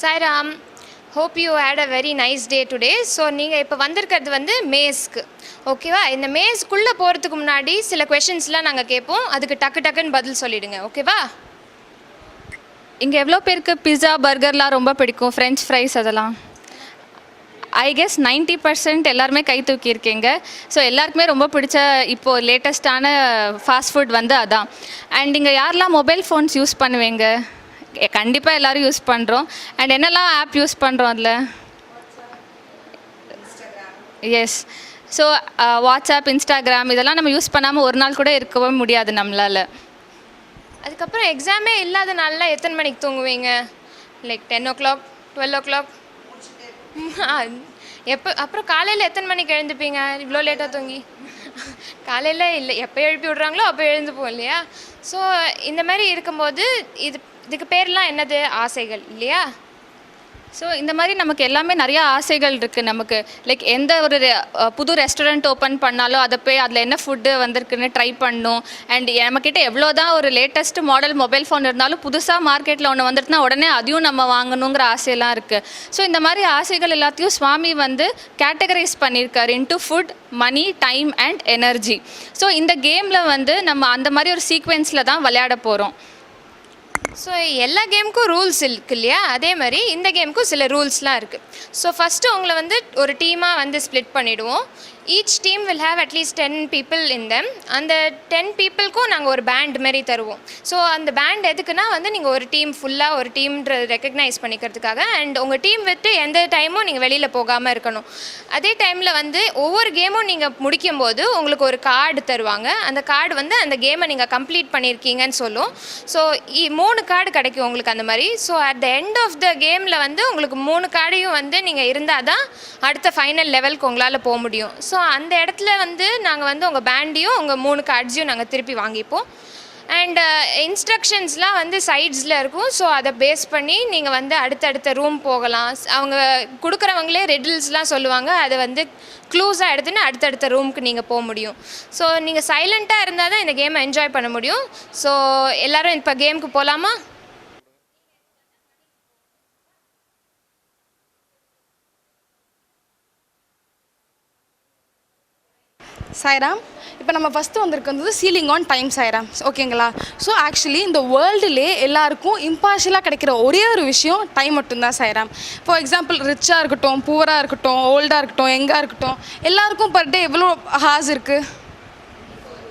Sairam, hope you had a very nice day today. So நீங்கள் இப்போ வந்திருக்கிறது வந்து மேஸ்க்கு, ஓகேவா? இந்த மேஸ்க்குள்ளே போகிறதுக்கு முன்னாடி சில கொஷின்ஸ்லாம் நாங்கள் கேட்போம், அதுக்கு டக்குன்னு பதில் சொல்லிவிடுங்க, ஓகேவா? இங்கே எவ்வளோ பேருக்கு பிஸா பர்கர்லாம் ரொம்ப பிடிக்கும், ஃப்ரெஞ்ச் ஃப்ரைஸ் அதெல்லாம்? ஐ கெஸ் 90% எல்லாருமே கை தூக்கியிருக்கீங்க. ஸோ எல்லாருக்குமே ரொம்ப பிடிச்ச இப்போது லேட்டஸ்ட்டான ஃபாஸ்ட் ஃபுட் வந்து அதான். அண்ட் இங்கே யாரெல்லாம் மொபைல் ஃபோன்ஸ் யூஸ் பண்ணுவீங்க? கண்டிப்பாக எல்லோரும் யூஸ் பண்ணுறோம். அண்ட் என்னெல்லாம் ஆப் யூஸ் பண்ணுறோம் அதில்? எஸ். ஸோ வாட்ஸ்அப், இன்ஸ்டாகிராம் இதெல்லாம் நம்ம யூஸ் பண்ணாமல் ஒரு நாள் கூட இருக்கவே முடியாது நம்மளால். அதுக்கப்புறம் எக்ஸாமே இல்லாத நாளில் எத்தனை மணிக்கு தூங்குவீங்க? Like 10 o'clock, 12 o'clock? எப்போ அப்புறம் காலையில் எத்தனை மணிக்கு எழுந்துப்பீங்க இவ்வளோ லேட்டாக தூங்கி? காலையில் இல்லை, எப்போ எழுப்பி விட்றாங்களோ அப்போ எழுந்துப்போம் இல்லையா? ஸோ இந்த மாதிரி இருக்கும்போது இதுக்கு பேர்லாம் என்னது? ஆசைகள் இல்லையா? ஸோ இந்த மாதிரி நமக்கு எல்லாமே நிறையா ஆசைகள் இருக்குது நமக்கு. லைக் எந்த ஒரு புது ரெஸ்டாரண்ட் ஓப்பன் பண்ணாலும் அதை போய் அதில் என்ன ஃபுட்டு வந்திருக்குன்னு ட்ரை பண்ணணும். அண்ட் நம்மக்கிட்ட எவ்வளோ தான் ஒரு லேட்டஸ்ட் மாடல் மொபைல் ஃபோன் இருந்தாலும் புதுசாக மார்க்கெட்டில் ஒன்று வந்துட்டுனா உடனே அதையும் நம்ம வாங்கணுங்கிற ஆசையெல்லாம் இருக்குது. ஸோ இந்த மாதிரி ஆசைகள் எல்லாத்தையும் சுவாமி வந்து கேட்டகரைஸ் பண்ணியிருக்காரு into food, money, time and energy. So இந்த கேமில் வந்து நம்ம அந்த மாதிரி ஒரு சீக்வென்ஸில் தான் விளையாட போகிறோம். ஸோ எல்லா கேமுக்கும் ரூல்ஸ் இருக்கு இல்லையா? அதே மாதிரி இந்த கேமுக்கும் சில ரூல்ஸ்லாம் இருக்குது. ஸோ ஃபஸ்ட்டு உங்களை வந்து ஒரு டீமாக வந்து ஸ்ப்ளிட் பண்ணிவிடுவோம். Each team will have at least 10 people in them. அந்த 10 peopleக்கும் நாங்கள் ஒரு பேண்ட் மாரி தருவோம். ஸோ அந்த பேண்ட் எதுக்குன்னா வந்து நீங்கள் ஒரு டீம் ஃபுல்லாக ஒரு டீம்ன்ற ரெக்கக்னைஸ் பண்ணிக்கிறதுக்காக. அண்ட் உங்கள் டீம் விட்டு எந்த டைமும் நீங்கள் வெளியில் போகாமல் இருக்கணும். அதே டைமில் வந்து ஒவ்வொரு கேமும் நீங்கள் முடிக்கும்போது உங்களுக்கு ஒரு கார்டு தருவாங்க. அந்த கார்டு வந்து அந்த கேமை நீங்கள் கம்ப்ளீட் பண்ணியிருக்கீங்கன்னு சொல்லும். ஸோ 3 கார்டு கிடைக்கும் உங்களுக்கு அந்த மாதிரி. So at the end of the கேமில் வந்து உங்களுக்கு 3 கார்டையும் வந்து நீங்கள் இருந்தால் தான் அடுத்த ஃபைனல் லெவலுக்கு உங்களால் போக முடியும். ஸோ அந்த இடத்துல வந்து நாங்கள் வந்து உங்கள் பேண்டையும் உங்கள் 3 கார்ட்ஸையும் நாங்கள் திருப்பி வாங்கிப்போம். அண்ட் இன்ஸ்ட்ரக்ஷன்ஸ்லாம் வந்து சைட்ஸில் இருக்கும். ஸோ அதை பேஸ் பண்ணி நீங்கள் வந்து அடுத்தடுத்த ரூம் போகலாம். அவங்க கொடுக்குறவங்களே ரெடில்ஸ்லாம் சொல்லுவாங்க, அதை வந்து க்ளூஸாக எடுத்துன்னு அடுத்தடுத்த ரூமுக்கு நீங்கள் போக முடியும். ஸோ நீங்கள் சைலண்ட்டாக இருந்தால் தான் இந்த கேமை என்ஜாய் பண்ண முடியும். ஸோ எல்லோரும் இப்போ கேமுக்கு போகலாமா? சாய்ராம், இப்போ நம்ம ஃபஸ்ட்டு வந்திருக்கிறது சீலிங் ஆன் டைம் சாய்ராம், ஓகேங்களா? ஸோ ஆக்சுவலி இந்த வேர்ல்டுலே எல்லாருக்கும் இம்பார்ஷியலாக கிடைக்கிற ஒரே ஒரு விஷயம் டைம் மட்டும்தான் சாய்ராம். ஃபார் எக்ஸாம்பிள் ரிச்சாக இருக்கட்டும், புவராக இருக்கட்டும், ஓல்டாக இருக்கட்டும், யங்காக இருக்கட்டும், எல்லாருக்கும் பர் டே எவ்வளோ ஹார்ஸ் இருக்குது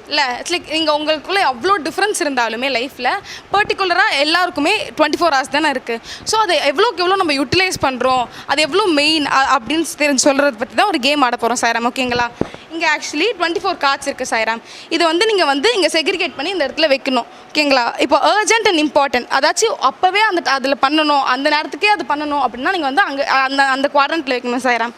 இல்லை? இட்ஸ் லைக் நீங்கள் உங்களுக்குள்ளே அவ்வளோ டிஃப்ரென்ஸ் இருந்தாலுமே லைஃப்பில் பர்டிகுலராக எல்லாருக்குமே 24 hours தானே இருக்குது. ஸோ அதை எவ்வளோக்கு எவ்வளோ நம்ம யூட்டிலைஸ் பண்ணுறோம், அது எவ்வளோ மெயின் அப்படின்னு சொல்கிறத பற்றி தான் ஒரு கேம் ஆட போகிறோம் சாய்ராம், ஓகேங்களா? இங்கே ஆக்சுவலி 24 cards இருக்குது சாய்ராம். இது வந்து நீங்கள் வந்து இங்கே செக்ரிகேட் பண்ணி இந்த இடத்துல வைக்கணும், ஓகேங்களா? இப்போ அர்ஜென்ட் அண்ட் இம்பார்ட்டன்ட், அதாச்சும் அப்போவே அதில் பண்ணணும், அந்த நேரத்துக்கே அது பண்ணணும் அப்படின்னா நீங்கள் வந்து அங்கே அந்த குவாட்ரண்ட்டில் வைக்கணும் சாய்ராம்.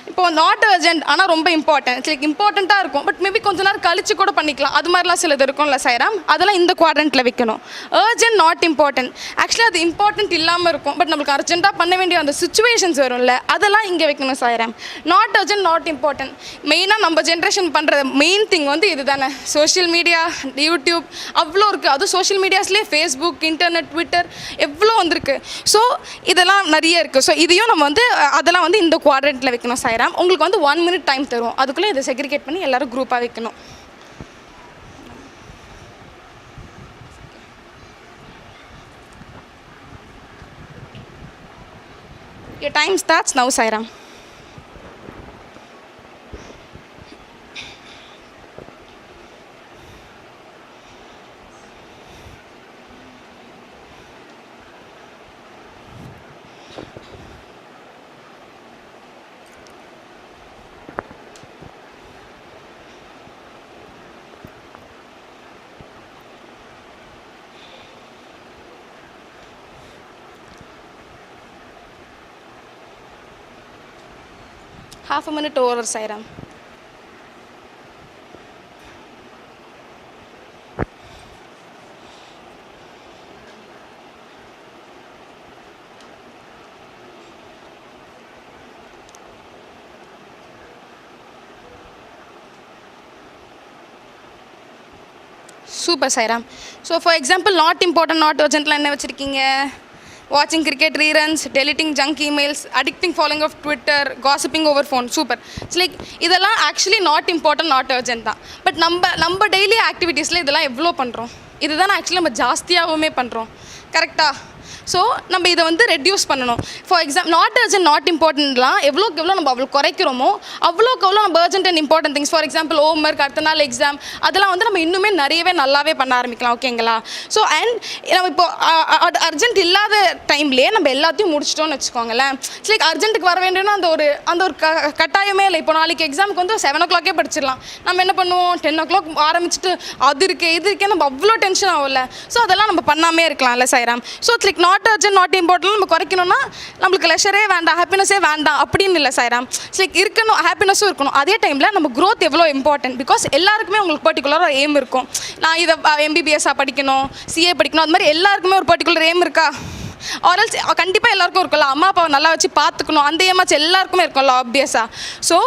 இப்போ நாட் அர்ஜென்ட் ஆனால் ரொம்ப இம்பார்ட்டன்ட், லைக் இம்பார்ட்டண்ட்டாக இருக்கும், பட் மேபி கொஞ்ச நேரம் கழிச்சு கூட பண்ணிக்கலாம், அது மாதிரிலாம் சிலது இருக்கும்ல சாய்ராம், அதெல்லாம் இந்த குவாட்ரண்ட்டில் வைக்கணும். அர்ஜென்ட், நாட் இம்பார்ட்டன்ட், ஆக்சுவலி அது இம்பார்ட்டன்ட் இல்லாமல் இருக்கும், பட் நம்மளுக்கு அர்ஜென்ட்டாக பண்ண வேண்டிய அந்த சுச்சுவேஷன்ஸ் வரும்ல, அதெல்லாம் இங்கே வைக்கணும் Sairam. Not urgent, not important. மெயினாக நம்ம ஜென்ரேஷன் பண்ணுற மெயின் திங் வந்து இது தானே, சோஷியல் மீடியா, யூடியூப் அவ்வளோ இருக்குது. அதுவும் சோஷியல் மீடியாஸ்லேயே ஃபேஸ்புக், இன்டர்நெட், ட்விட்டர் எவ்வளோ வந்திருக்கு. ஸோ இதெல்லாம் நிறைய இருக்குது. ஸோ இதையும் நம்ம வந்து அதெல்லாம் வந்து இந்த குவாட்ரண்ட்டில் வைக்கணும் சாய்ராம். உங்களுக்கு வந்து 1 minute டைம் தருவோம், அதுக்குள்ளே இதை செக்ரிகேட் பண்ணி எல்லாரும் குரூப்பாக வைக்கணும். Your time starts now, Sairam. Half a minute over, Sairam. Super, Sairam. So, for example, not important, not urgent, என்ன வச்சிருக்கீங்க? வாட்சிங் cricket reruns, deleting junk emails, addicting following of Twitter, gossiping over phone. Super. It's like இதெல்லாம் actually not important, not urgent தான். But நம்ம daily ஆக்டிவிட்டீஸில் இதெல்லாம் எவ்வளோ பண்ணுறோம்? இதுதான் ஆக்சுவலி நம்ம ஜாஸ்தியாகவுமே பண்ணுறோம். கரெக்டாக? ஸோ நம்ம இதை வந்து ரெடியூஸ் பண்ணணும். For example not urgent, not இம்பார்ட்டன்ட்லாம் எவ்வளோக்கு எவ்வளோ நம்ம அவ்வளோ குறைக்கிறோமோ அவ்வளோக்கு எவ்வளோ நம்ம urgent and important things, for example home work, அடுத்த நாள் எக்ஸாம், அதெல்லாம் வந்து நம்ம இன்னுமே நிறையவே நல்லாவே பண்ண ஆரம்பிக்கலாம். ஓகேங்களா? ஸோ அண்ட் நம்ம இப்போ அர்ஜென்ட் இல்லாத டைம்லேயே நம்ம எல்லாத்தையும் முடிச்சிட்டோம்னு வச்சுக்கோங்களேன். இட்ஸ் லைக் அர்ஜென்ட்டுக்கு வர வேண்டியன்னா அந்த ஒரு கட்டாயமே இல்லை. இப்போ நாளைக்கு எக்ஸாமுக்கு வந்து 7 o'clock படிச்சிடலாம். நம்ம என்ன பண்ணுவோம்? 10 o'clock ஆரம்பிச்சுட்டு அது இருக்கே இது இருக்கே நம்ம அவ்வளோ டென்ஷன் ஆகல. ஸோ அதெல்லாம் நம்ம பண்ணாமே இருக்கலாம்ல Sairam. So it's like not urgent, not important நம்ம குறைக்கணும்னா நம்மளுக்கு லெஷரே வேண்டாம், ஹாப்பினஸே வேண்டாம் அப்படின்னு இல்லை சாய்ராம். இட்ஸ் லைக் இருக்கணும், ஹாப்பினஸும் இருக்கணும். அதே டைமில் நம்ம க்ரோத் எவ்வளோ இம்பார்ட்டன்ட். பிகாஸ் எல்லாருக்குமே உங்களுக்கு பர்டிகுலராக எய்ம் இருக்கும். நான் இதை MBBS படிக்கணும், CA படிக்கணும், அது மாதிரி எல்லாருக்குமே ஒரு பர்டிகுலர் எய்ம் இருக்கா? ஆர்எல்ஸ் கண்டிப்பாக எல்லாருக்கும் இருக்கும்ல, அம்மா அப்பாவை நல்லா வச்சு பார்த்துக்கணும், அந்த ஏமாச்சு எல்லாருக்குமே இருக்கும்ல ஆப்வியஸாக. ஸோ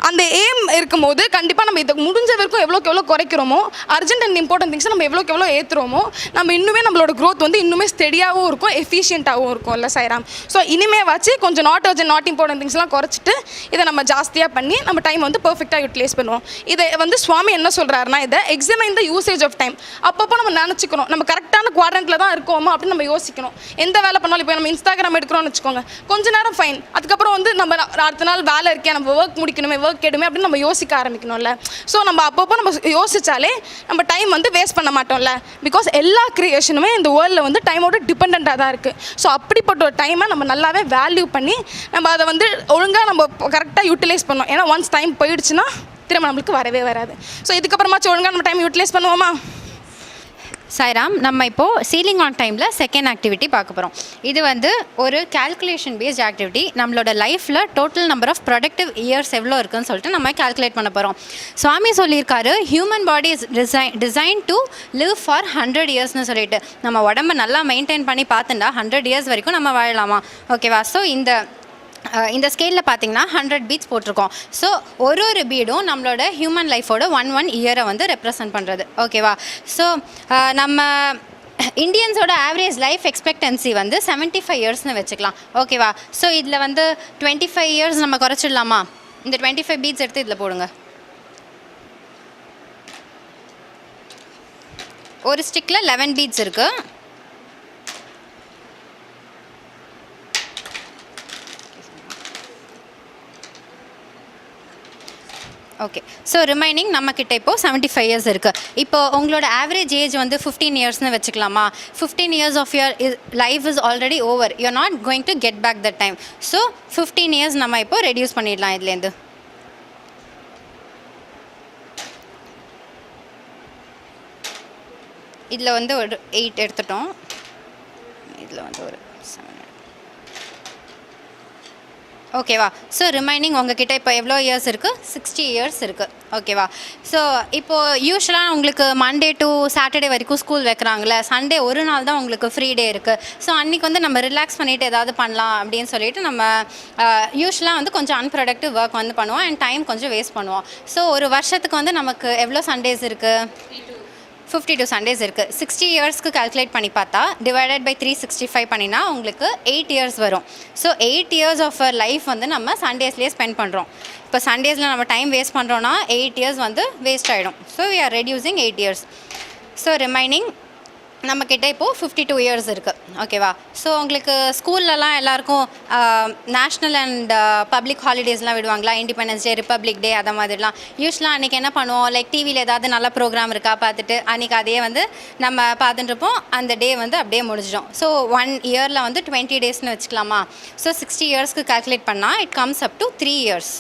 அந்த எய்ம் இருக்கும்போது கண்டிப்பாக நம்ம இதை முடிஞ்ச வரைக்கும் எவ்வளோக்கு எவ்வளோ குறைக்கிறோமோ, அர்ஜென்ட் அண்ட் இம்பார்ட்டன்ட் திங்ஸை நம்ம எவ்வளோக்கு எவ்வளோ ஏற்றுறோமோ, நம்ம இன்னுமே நம்மளோட க்ரோத் வந்து இன்னுமே ஸ்டெடியாகவும் இருக்கும், எஃபிஷியண்ட்டாகவும் இருக்கும் இல்லை சாய்ராம். ஸோ இனிமே வச்சு கொஞ்சம் நாட் அர்ஜென்ட், நாட் இம்பார்ட்டன்ட் திங்ஸ்லாம் குறைச்சிட்டு இதை நம்ம ஜாஸ்தியாக பண்ணி நம்ம டைம் வந்து பர்ஃபெக்டாக யூட்டிலைஸ் பண்ணுவோம். இதை வந்து சுவாமி என்ன சொல்கிறாருன்னா, இதை examine the usage of time. அப்பப்போ நம்ம நினச்சிக்கணும் நம்ம கரெக்டான குவாட்ரண்ட்டில் தான் இருக்கோமா அப்படின்னு நம்ம யோசிக்கணும். எந்த வேலை பண்ணாலும் இப்போ நம்ம இன்ஸ்டாகிராம் எடுக்கிறோம்னு வச்சுக்கோங்க, கொஞ்ச நேரம் ஃபைன், அதுக்கப்புறம் வந்து நம்ம அடுத்த நாள் வேலை இருக்கேன், நம்ம ஒர்க் முடிக்கணுமே, ஒர்க் எடுமே அப்படின்னு நம்ம யோசிக்க ஆரம்பிக்கணும்ல. ஸோ நம்ம அப்பப்போ நம்ம யோசிச்சாலே நம்ம டைம் வந்து வேஸ்ட் பண்ண மாட்டோம்ல. பிகாஸ் எல்லா கிரியேஷனுமே இந்த வேர்ல்டில் வந்து டைமோட டிபெண்ட்டாக தான் இருக்குது. ஸோ அப்படிப்பட்ட ஒரு டைமை நம்ம நல்லாவே வேல்யூ பண்ணி நம்ம அதை வந்து ஒழுங்காக நம்ம கரெக்டாக யூட்டிலைஸ் பண்ணோம். ஏன்னா ஒன்ஸ் டைம் போயிடுச்சுன்னா திரும்ப நம்மளுக்கு வரவே வராது. ஸோ இதுக்கப்புறமாச்சும் ஒழுங்காக நம்ம டைம் யூட்டிலைஸ் பண்ணுவோமா? சாய்ராம், நம்ம இப்போது சீலிங் ஆன் டைமில் செகண்ட் ஆக்டிவிட்டி பார்க்க போகிறோம். இது வந்து ஒரு கால்குலேஷன் பேஸ்ட் ஆக்டிவிட்டி. நம்மளோட லைஃப்பில் total number of productive years எவ்வளோ இருக்குன்னு சொல்லிட்டு நம்ம கால்குலேட் பண்ண போகிறோம். சுவாமி சொல்லியிருக்காரு, human body is design to live for 100 yearsனு சொல்லிட்டு. நம்ம உடம்பை நல்லா மெயின்டைன் பண்ணி பார்த்துட்டா 100 years வரைக்கும் நம்ம வாழலாமா? ஓகேவா? ஸோ இந்த ஸ்கேலில் பார்த்தீங்கன்னா 100 பீட்ஸ் போட்டிருக்கோம். ஸோ ஒரு பீடும் நம்மளோட ஹியூமன் லைஃபோட 1 இயரை வந்து ரெப்ரசன்ட் பண்ணுறது. ஓகேவா? ஸோ நம்ம இந்தியன்ஸோட ஆவரேஜ் லைஃப் எக்ஸ்பெக்டன்சி வந்து 75 yearsனு வச்சுக்கலாம். ஓகேவா? ஸோ இதில் வந்து 25 years நம்ம குறைச்சிடலாமா? இந்த 25 பீட்ஸ் எடுத்து இதில் போடுங்க. ஒரு ஸ்டிக்கில் 11 பீட்ஸ் இருக்குது. ஓகே. ஸோ ரிமைனிங் நம்மக்கிட்ட இப்போது 75 years இருக்குது. இப்போது உங்களோட ஆவரேஜ் ஏஜ் வந்து 15 yearsனு வச்சுக்கலாமா? 15 years of your life is already over. You are not going to get back the time. So 15 years நம்ம இப்போ ரெடியூஸ் பண்ணிடலாம். இதுலேருந்து இதில் வந்து ஒரு 8 எடுத்துட்டோம். இதில் வந்து ஒரு 7. ஓகேவா? ஸோ ரிமைனிங் உங்ககிட்ட இப்போ எவ்வளோ இயர்ஸ் இருக்குது? 60 years இருக்குது. ஓகேவா? ஸோ இப்போது யூஸ்வலாக உங்களுக்கு மண்டே டு சாட்டர்டே வரைக்கும் ஸ்கூல் வைக்கிறாங்களே, சண்டே ஒரு நாள் தான் உங்களுக்கு ஃப்ரீ டே இருக்குது. ஸோ அன்றைக்கி வந்து நம்ம ரிலாக்ஸ் பண்ணிவிட்டு ஏதாவது பண்ணலாம் அப்படின்னு சொல்லிட்டு நம்ம யூஸ்வலாக வந்து கொஞ்சம் அன்ப்ரொடக்டிவ் ஒர்க் வந்து பண்ணுவோம் அண்ட் டைம் கொஞ்சம் வேஸ்ட் பண்ணுவோம். ஸோ ஒரு வருஷத்துக்கு வந்து நமக்கு எவ்வளோ சண்டேஸ் இருக்குது? 52 Sundays இருக்குது. 60 yearsக்கு கால்குலேட் பண்ணி பார்த்தா டிவைடட் பை 365 பண்ணினா உங்களுக்கு 8 years வரும். So 8 years of our life வந்து நம்ம சண்டேஸ்லேயே ஸ்பெண்ட் பண்ணுறோம். இப்போ சண்டேஸில் நம்ம டைம் வேஸ்ட் பண்ணுறோன்னா 8 years வந்து வேஸ்ட் ஆகிடும். So we are reducing 8 years. So remaining நம்மக்கிட்ட இப்போது 52 years இருக்குது. ஓகேவா? ஸோ உங்களுக்கு ஸ்கூல்லலாம் எல்லாருக்கும் நேஷ்னல் அண்ட் பப்ளிக் ஹாலிடேஸ்லாம் விடுவாங்களா? இண்டிபெண்டன்ஸ் டே, ரிப்பப்ளிக் டே, அதை மாதிரிலாம். யூஸ்வலாக அன்றைக்கி என்ன பண்ணுவோம், லைக் டிவியில் ஏதாவது நல்ல ப்ரோக்ராம் இருக்கா பார்த்துட்டு அன்றைக்கி அதையே வந்து நம்ம பார்த்துட்டுருப்போம். அந்த டே வந்து அப்படியே முடிஞ்சிடும். ஸோ 1 yearல வந்து 20 daysனு வச்சுக்கலாமா? ஸோ 60 yearsக்கு கால்குலேட் பண்ணால் it comes up to 3 years.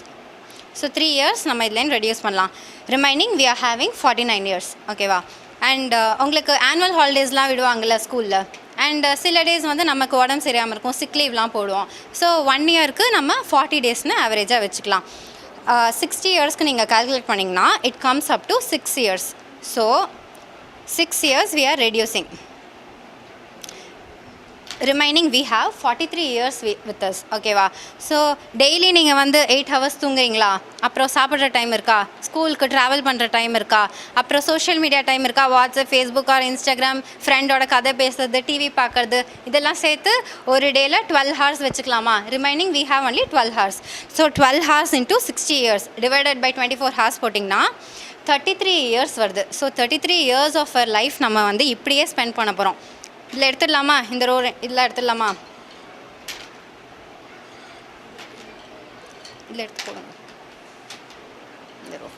So 3 years நம்ம இதுலேருந்து ரெடியூஸ் பண்ணலாம். Remaining we are having 49 years. ஓகேவா? அண்ட் உங்களுக்கு ஆனுவல் ஹாலிடேஸ்லாம் விடுவாங்கள்ல ஸ்கூலில். அண்ட் சில டேஸ் வந்து நமக்கு உடம்பு சரியாமல் இருக்கும், சிக் லீவ்லாம் போடுவோம். ஸோ 1 yearக்கு நம்ம 40 daysனு ஆவரேஜாக வச்சுக்கலாம். 60 yearsக்கு நீங்கள் கால்குலேட் பண்ணிங்கன்னா it comes up to 6 years. So 6 years we are reducing. Remaining we have 43 years with us. ஓகேவா? ஸோ டெய்லி நீங்கள் வந்து 8 ஹவர்ஸ் தூங்குறீங்களா? அப்புறம் சாப்பிட்ற டைம் இருக்கா? ஸ்கூலுக்கு ட்ராவல் பண்ணுற டைம் இருக்கா? அப்புறம் சோஷியல் மீடியா டைம் இருக்கா? வாட்ஸ்அப், ஃபேஸ்புக் ஆர் இன்ஸ்டாகிராம், ஃப்ரெண்டோட கதை பேசுறது, டிவி பார்க்குறது, இதெல்லாம் சேர்த்து ஒரு டேயில் 12 ஹவர்ஸ் வச்சுக்கலாமா? Remaining we have only 12 hours. So 12 hours into 60 years divided by 24 hours போட்டிங்கன்னா 33 இயர்ஸ் வருது. So 33 years of our life நம்ம வந்து இப்படியே ஸ்பெண்ட் பண்ண போகிறோம். இதில் எடுத்துடலாமா? இந்த ரோ இதில் எடுத்துடலாமா? இதில் எடுத்து போடுங்க இந்த ரோ.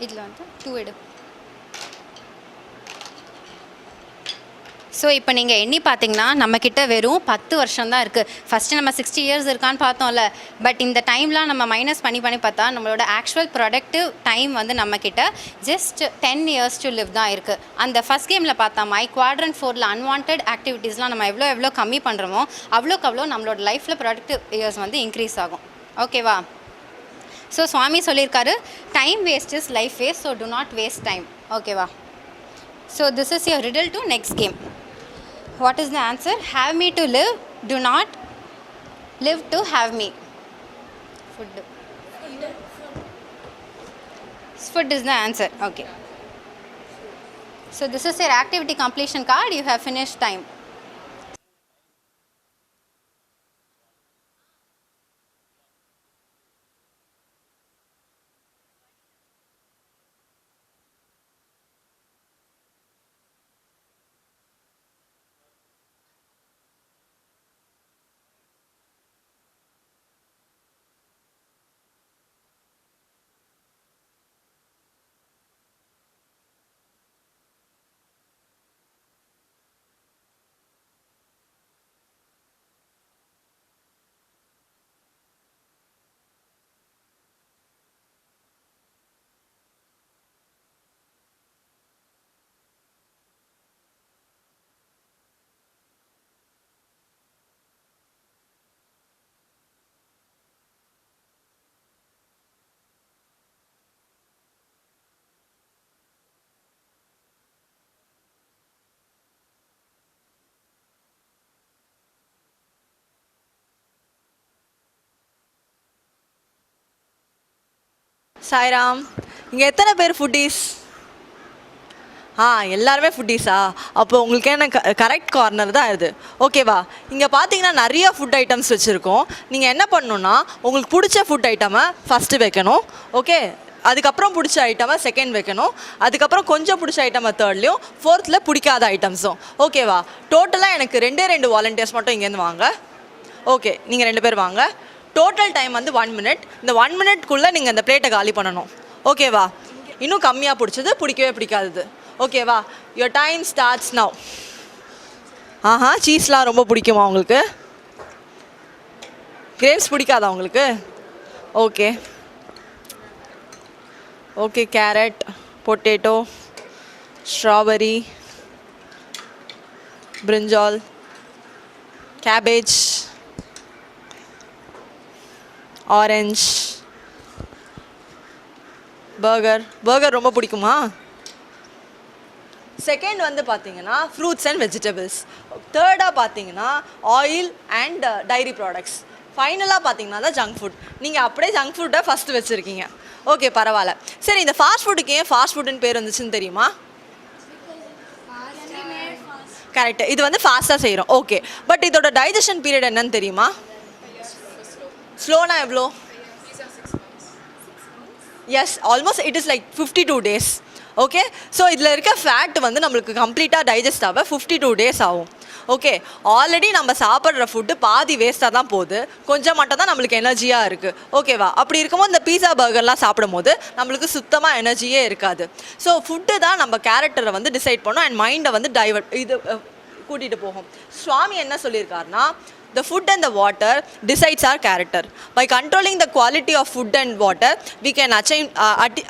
இதில் வந்து 2 எடு. ஸோ இப்போ நீங்கள் எண்ணி பார்த்தீங்கன்னா நம்மக்கிட்ட வெறும் 10 வருஷம் தான் இருக்குது. ஃபஸ்ட்டு நம்ம 60 இயர்ஸ் இருக்கான்னு பார்த்தோம்ல, பட் இந்த டைம்லாம் நம்ம மைனஸ் பண்ணி பார்த்தா நம்மளோட ஆக்சுவல் ப்ரொடக்டிவ் டைம் வந்து நம்மக்கிட்ட ஜஸ்ட் 10 இயர்ஸ் டு லிவ் தான் இருக்குது. அந்த ஃபஸ்ட் கேமில் பார்த்தா குவாட்ரண்ட் 4ல் அன்வான்ட் ஆக்டிவிட்டீஸ்லாம் நம்ம எவ்வளோ கம்மி பண்ணுறோமோ அவ்வளோ நம்மளோட லைஃப்பில் ப்ரொடக்டிவ் இயர்ஸ் வந்து இன்க்ரீஸ் ஆகும். ஓகேவா? ஸோ சுவாமி சொல்லியிருக்காரு, time waste is life waste, so do not waste time. ஓகேவா? So this is your riddle to next game. What is the answer? Have me to live, do not live to have me. Food. Food is the answer. Okay. So this is your activity completion card. You have finished time. Sairam, இங்கே எத்தனை பேர் foodies? எல்லாருமே ஃபுட்டீஸா? அப்போ உங்களுக்கு என்ன correct corner தான் இது. ஓகேவா? இங்கே பார்த்தீங்கன்னா நிறைய ஃபுட் ஐட்டம்ஸ் வச்சுருக்கோம். நீங்கள் என்ன பண்ணணுன்னா உங்களுக்கு பிடிச்ச ஃபுட் ஐட்டமை ஃபஸ்ட்டு வைக்கணும். ஓகே, அதுக்கப்புறம் பிடிச்ச ஐட்டமை செகண்ட் வைக்கணும். அதுக்கப்புறம் கொஞ்சம் பிடிச்ச ஐட்டமை தேர்ட்லேயும், ஃபோர்த்தில் பிடிக்காத ஐட்டம்ஸும். ஓகேவா? டோட்டலாக எனக்கு 2 வாலண்டியர்ஸ் மட்டும் இங்கேருந்து வாங்க. ஓகே, நீங்கள் 2 பேர் வாங்க. டோட்டல் டைம் வந்து 1 மினிட். இந்த 1 மினிட்குள்ளே நீங்கள் அந்த பிளேட்டை காலி பண்ணணும். ஓகேவா? இன்னும் கம்மியாக பிடிச்சது, பிடிக்கவே பிடிக்காதது. ஓகேவா? Your time starts now. சீஸ்லாம் ரொம்ப பிடிக்குமா உங்களுக்கு? கிரேப்ஸ் பிடிக்காதா உங்களுக்கு? Okay okay, carrot, potato, strawberry, brinjal, cabbage, orange, burger ரொம்ப பிடிக்குமா? செகண்ட் வந்து பார்த்தீங்கன்னா ஃப்ரூட்ஸ் அண்ட் வெஜிடபிள்ஸ். தேர்டாக பார்த்தீங்கன்னா ஆயில் அண்ட் டைரி ப்ராடக்ட்ஸ். ஃபைனலாக பார்த்தீங்கன்னா தான் ஜங்க் ஃபுட். நீங்கள் அப்படியே ஜங்க் ஃபுட்டை ஃபஸ்ட்டு வச்சுருக்கீங்க. ஓகே, பரவாயில்ல. சரி, இந்த ஃபாஸ்ட் ஃபுட்டுக்கு ஏன் ஃபாஸ்ட் ஃபுட்டுன்னு பேர் வந்துச்சுன்னு தெரியுமா? கரெக்டு, இது வந்து ஃபாஸ்ட்டாக செய்கிறோம். ஓகே, பட் இதோட டைஜஷன் பீரியட் என்னன்னு தெரியுமா? ஸ்லோனா எவ்வளோ? Yes, almost it is like 52 days. Okay, so இதில் இருக்க ஃபேட் வந்து நம்மளுக்கு கம்ப்ளீட்டாக டைஜஸ்ட் ஆக 52 days ஆகும். ஓகே, ஆல்ரெடி நம்ம சாப்பிட்ற ஃபுட்டு பாதி வேஸ்ட்டாக தான் போகுது, கொஞ்சம் மட்டும் தான் நம்மளுக்கு எனர்ஜியாக இருக்குது. ஓகேவா? அப்படி இருக்கும்போது இந்த பீஸா பர்கர்லாம் சாப்பிடும் போது நம்மளுக்கு சுத்தமாக எனர்ஜியே இருக்காது. ஸோ ஃபுட்டு தான் நம்ம கேரக்டரை வந்து டிசைட் பண்ணும் அண்ட் மைண்டை வந்து கூட்டிகிட்டு போகும். சுவாமி என்ன சொல்லியிருக்காருன்னா, the food and the water decides our character. By controlling the quality of food and water, we can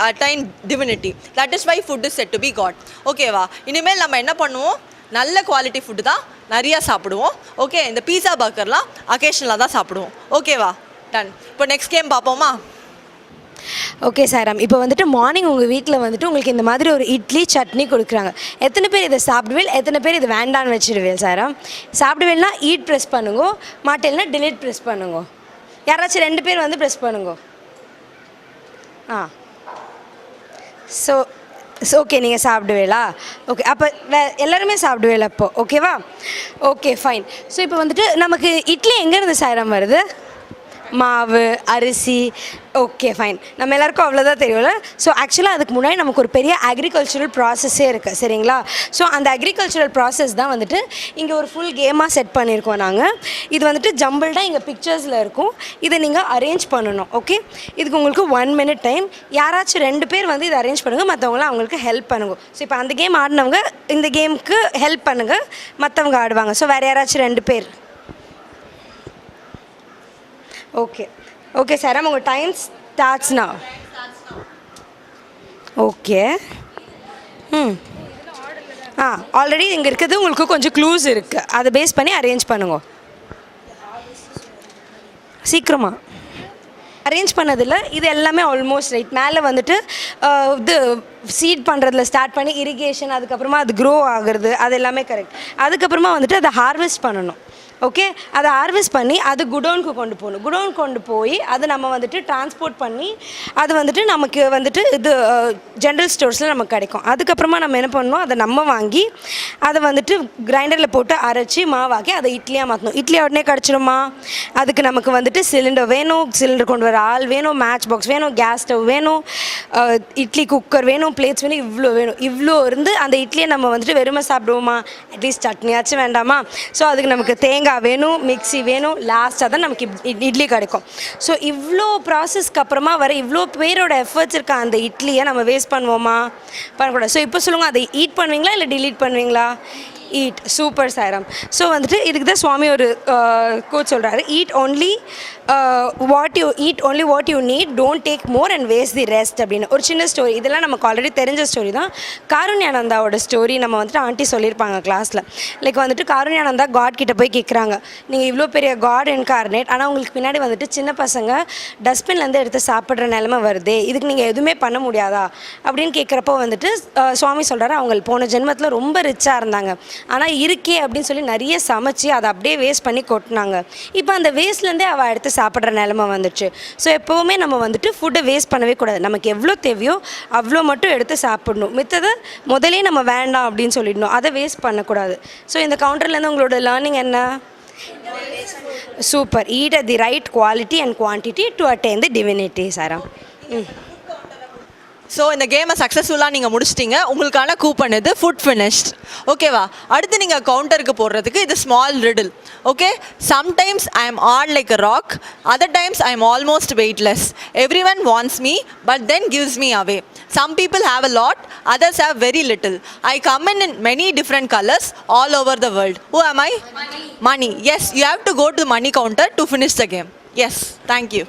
attain divinity. That is why food is said to be God. ஓகேவா? இனிமேல் நம்ம என்ன பண்ணுவோம்? நல்ல குவாலிட்டி ஃபுட்டு தான் நிறையா சாப்பிடுவோம். Okay, இந்த பீஸா பர்கர்லாம் அக்கேஷனலாக தான் சாப்பிடுவோம். ஓகேவா? டன். இப்போ நெக்ஸ்ட் கேம் பார்ப்போமா? ஓகே சாய்ராம், இப்போ வந்துட்டு மார்னிங் உங்கள் வீட்டில் வந்துட்டு உங்களுக்கு இந்த மாதிரி ஒரு இட்லி சட்னி கொடுக்குறாங்க. எத்தனை பேர் இதை சாப்பிடுவேல், எத்தனை பேர் இது வேண்டான்னு வச்சுடுவேல் சாய்ராம்? சாப்பிடுவேல்னா ஈட் ப்ரெஸ் பண்ணுங்க, மாட்டேல்னா டிலீட் ப்ரெஸ் பண்ணுங்க. யாராச்சும் 2 பேர் வந்து ப்ரெஸ் பண்ணுங்க. ஸோ ஓகே, நீங்கள் சாப்பிடுவேலா? ஓகே, அப்போ எல்லாருமே சாப்பிடுவேல அப்போ, ஓகேவா? Okay fine. ஸோ இப்போ வந்துட்டு நமக்கு இட்லி எங்கேருந்து சாய்ராம் வருது? மாவு, அரிசி. ஓகே ஃபைன், நம்ம எல்லாருக்கும் அவ்வளோதான் தெரியும்ல. ஸோ ஆக்சுவலாக அதுக்கு முன்னாடி நமக்கு ஒரு பெரிய அக்ரிகல்ச்சுரல் ப்ராசஸே இருக்குது, சரிங்களா? ஸோ அந்த அக்ரிகல்ச்சுரல் ப்ராசஸ் தான் வந்துட்டு இங்கே ஒரு ஃபுல் கேமாக செட் பண்ணியிருக்கோம் நாங்கள். இது வந்துட்டு ஜம்பிள்டாக இங்கே பிக்சர்ஸில் இருக்கும். இதை நீங்கள் அரேஞ்ச் பண்ணணும். ஓகே, இதுக்கு உங்களுக்கு 1 minute டைம். யாராச்சும் 2 பேர் வந்து இதை அரேஞ்ச் பண்ணுங்கள், மற்றவங்களாம் அவங்களுக்கு ஹெல்ப் பண்ணுங்க. ஸோ இப்போ அந்த கேம் ஆடினவங்க இந்த கேமுக்கு ஹெல்ப் பண்ணுங்கள், மற்றவங்க ஆடுவாங்க. ஸோ வேறு யாராச்சும் 2 பேர். ஓகே ஓகே சாய்ராம், உங்கள் டைம் ஸ்டார்ட்ஸ்னா. ஓகே. ஆல்ரெடி இங்கே இருக்கிறது உங்களுக்கு கொஞ்சம் க்ளூஸ் இருக்குது, அதை பேஸ் பண்ணி அரேஞ்ச் பண்ணுங்க சீக்கிரமாக. அரேஞ்ச் பண்ணதில்ல, இது எல்லாமே ஆல்மோஸ்ட் ரைட். மேலே வந்துட்டு இது சீட் பண்ணுறதுல ஸ்டார்ட் பண்ணி இரிகேஷன், அதுக்கப்புறமா அது க்ரோ ஆகுறது, அது எல்லாமே கரெக்ட். அதுக்கப்புறமா வந்துட்டு அதை ஹார்வெஸ்ட் பண்ணணும். ஓகே, அதை ஹார்வெஸ்ட் பண்ணி அது குடோனுக்கு கொண்டு போகணும். குடோன் கொண்டு போய் அதை நம்ம வந்துட்டு டிரான்ஸ்போர்ட் பண்ணி அது வந்துட்டு நமக்கு வந்துட்டு இது ஜென்ரல் ஸ்டோர்ஸில் நமக்கு கிடைக்கும். அதுக்கப்புறமா நம்ம என்ன பண்ணணும், அதை நம்ம வாங்கி அதை வந்துட்டு கிரைண்டரில் போட்டு அரைச்சி மாவாக்கி அதை இட்லியாக மாற்றணும். இட்லி உடனே கிடச்சிடுமா? அதுக்கு நமக்கு வந்துட்டு சிலிண்டர் வேணும், சிலிண்டர் கொண்டு வர ஆள் வேணும், மேட்ச் பாக்ஸ் வேணும், கேஸ் ஸ்டவ் வேணும், இட்லி குக்கர் வேணும், பிளேட்ஸ் வேணும், இவ்வளோ வேணும். இவ்வளோ இருந்து அந்த இட்லியை நம்ம வந்துட்டு வெறுமை சாப்பிடுவோமா? அட்லீஸ்ட் சட்னியாச்சும் வேண்டாமா? ஸோ அதுக்கு நமக்கு தேங்காய் வேணும், மிக்ஸி வேணும், லாஸ்ட்டாக தான் நமக்கு இட்லி கிடைக்கும். ஸோ இவ்வளோ ப்ராசஸ்க்கு அப்புறமா வர இவ்வளோ பேரோட எஃபர்ட்ஸ் இருக்க அந்த இட்லியை நம்ம வேஸ்ட் பண்ணுவோமா? பண்ணக்கூடாது. ஸோ இப்போ சொல்லுங்கள், அதை ஈட் பண்ணுவீங்களா இல்லை டிலீட் பண்ணுவீங்களா? ஈட். சூப்பர் சாய்ராம். ஸோ வந்துட்டு இதுக்கு தான் சுவாமி ஒரு கோட் சொல்கிறாரு, eat only what you need, don't take more and waste the rest அப்படின்னு. ஒரு சின்ன ஸ்டோரி, இதெல்லாம் நமக்கு ஆல்ரெடி தெரிஞ்ச ஸ்டோரி தான். காருண்யானந்தாவோட ஸ்டோரி நம்ம வந்துட்டு ஆண்டி சொல்லியிருப்பாங்க கிளாஸில். லைக் வந்துட்டு காருண்யானந்தா காட் கிட்ட போய் கேட்குறாங்க, நீங்கள் இவ்வளோ பெரிய காட் இன்கார்னேட், ஆனால் உங்களுக்கு பின்னாடி வந்துட்டு சின்ன பசங்க டஸ்ட்பின்லேருந்து எடுத்து சாப்பிட்ற நிலமை வருதே, இதுக்கு நீங்கள் எதுவுமே பண்ண முடியாதா அப்படின்னு கேட்குறப்போ வந்துட்டு சுவாமி சொல்கிறாரு, அவங்க போன ஜென்மத்தில் ரொம்ப ரிச்சாக இருந்தாங்க, ஆனால் இருக்கே அப்படின்னு சொல்லி நிறைய சமைச்சு அதை அப்படியே வேஸ்ட் பண்ணி கொட்டினாங்க. இப்போ அந்த வேஸ்ட்லேருந்தே அவள் எடுத்து சாப்பிட்ற நிலமை வந்துச்சு. ஸோ எப்போவுமே நம்ம வந்துட்டு ஃபுட்டை வேஸ்ட் பண்ணவே கூடாது. நமக்கு எவ்வளோ தேவையோ அவ்வளோ மட்டும் எடுத்து சாப்பிடணும். மித்ததை முதலே நம்ம வேண்டாம் அப்படின்னு சொல்லிடணும், அதை வேஸ்ட் பண்ணக்கூடாது. ஸோ இந்த கவுண்டர்லேருந்து உங்களோட லேர்னிங் என்ன? Super. Eat at the right quality and quantity to attain the divinity சாரம். ஸோ இந்த கேமை சக்ஸஸ்ஃபுல்லாக நீங்கள் முடிச்சிட்டிங்க. உங்களுக்கான கூப்பன் இது ஃபுட் ஃபினிஷ்ட். ஓகேவா? அடுத்து நீங்கள் கவுண்டருக்கு போடுறதுக்கு இது small riddle. Okay, sometimes I am hard like a rock, other times I am almost weightless. Everyone wants me but then gives me away. Some people have a lot, others have very little. I come in many different colors all over the world. Who am I? Money. Yes, you have to go to the money counter to finish the game. Yes, thank you.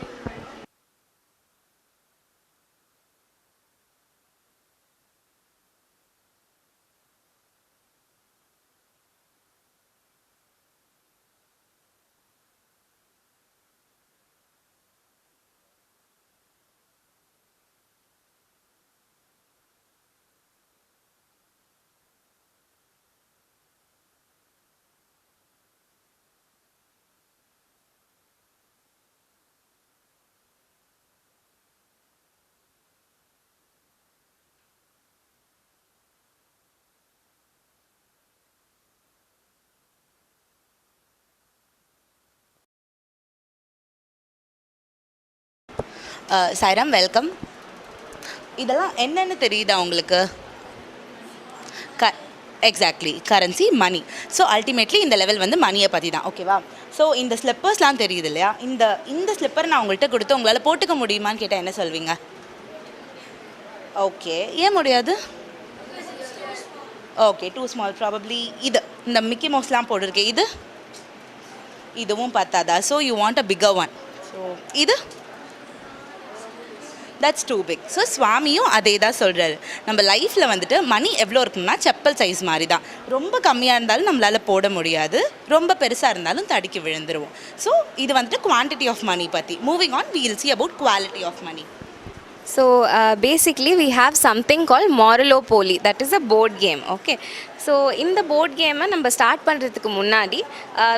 Sairam, welcome. இதெல்லாம் என்னென்னு தெரியுதா உங்களுக்கு? Exactly, currency, மணி. So ultimately இந்த level வந்து மணியை பற்றி தான். ஓகேவா? ஸோ இந்த ஸ்லிப்பர்ஸ்லாம் தெரியுது இல்லையா? இந்த ஸ்லிப்பர் நான் உங்கள்கிட்ட கொடுத்து உங்களால் போட்டுக்க முடியுமான்னு கேட்டால் என்ன சொல்வீங்க? ஓகே, ஏன் முடியாது? Okay, too small probably. இந்த மிக்கி மவுஸ்லாம் போட்டிருக்கேன், இதுவும் பத்தாதா? So you want a bigger one. So இது தட்ஸ் டூ பிக். ஸோ சுவாமியும் அதே தான் சொல்கிறாரு. நம்ம லைஃப்பில் வந்துட்டு மணி எவ்வளோ இருக்குன்னா செப்பல் சைஸ் மாதிரி தான். ரொம்ப கம்மியாக இருந்தாலும் நம்மளால் போட முடியாது, ரொம்ப பெருசாக இருந்தாலும் தடுக்கி விழுந்துருவோம். ஸோ இது வந்துட்டு குவான்டிட்டி ஆஃப் மணி பற்றி. Moving on, we will see about quality of money. So basically we have something called Moralopoly, that is a board game. Okay, so in the board game நம்ம start பண்ணுறதுக்கு முன்னாடி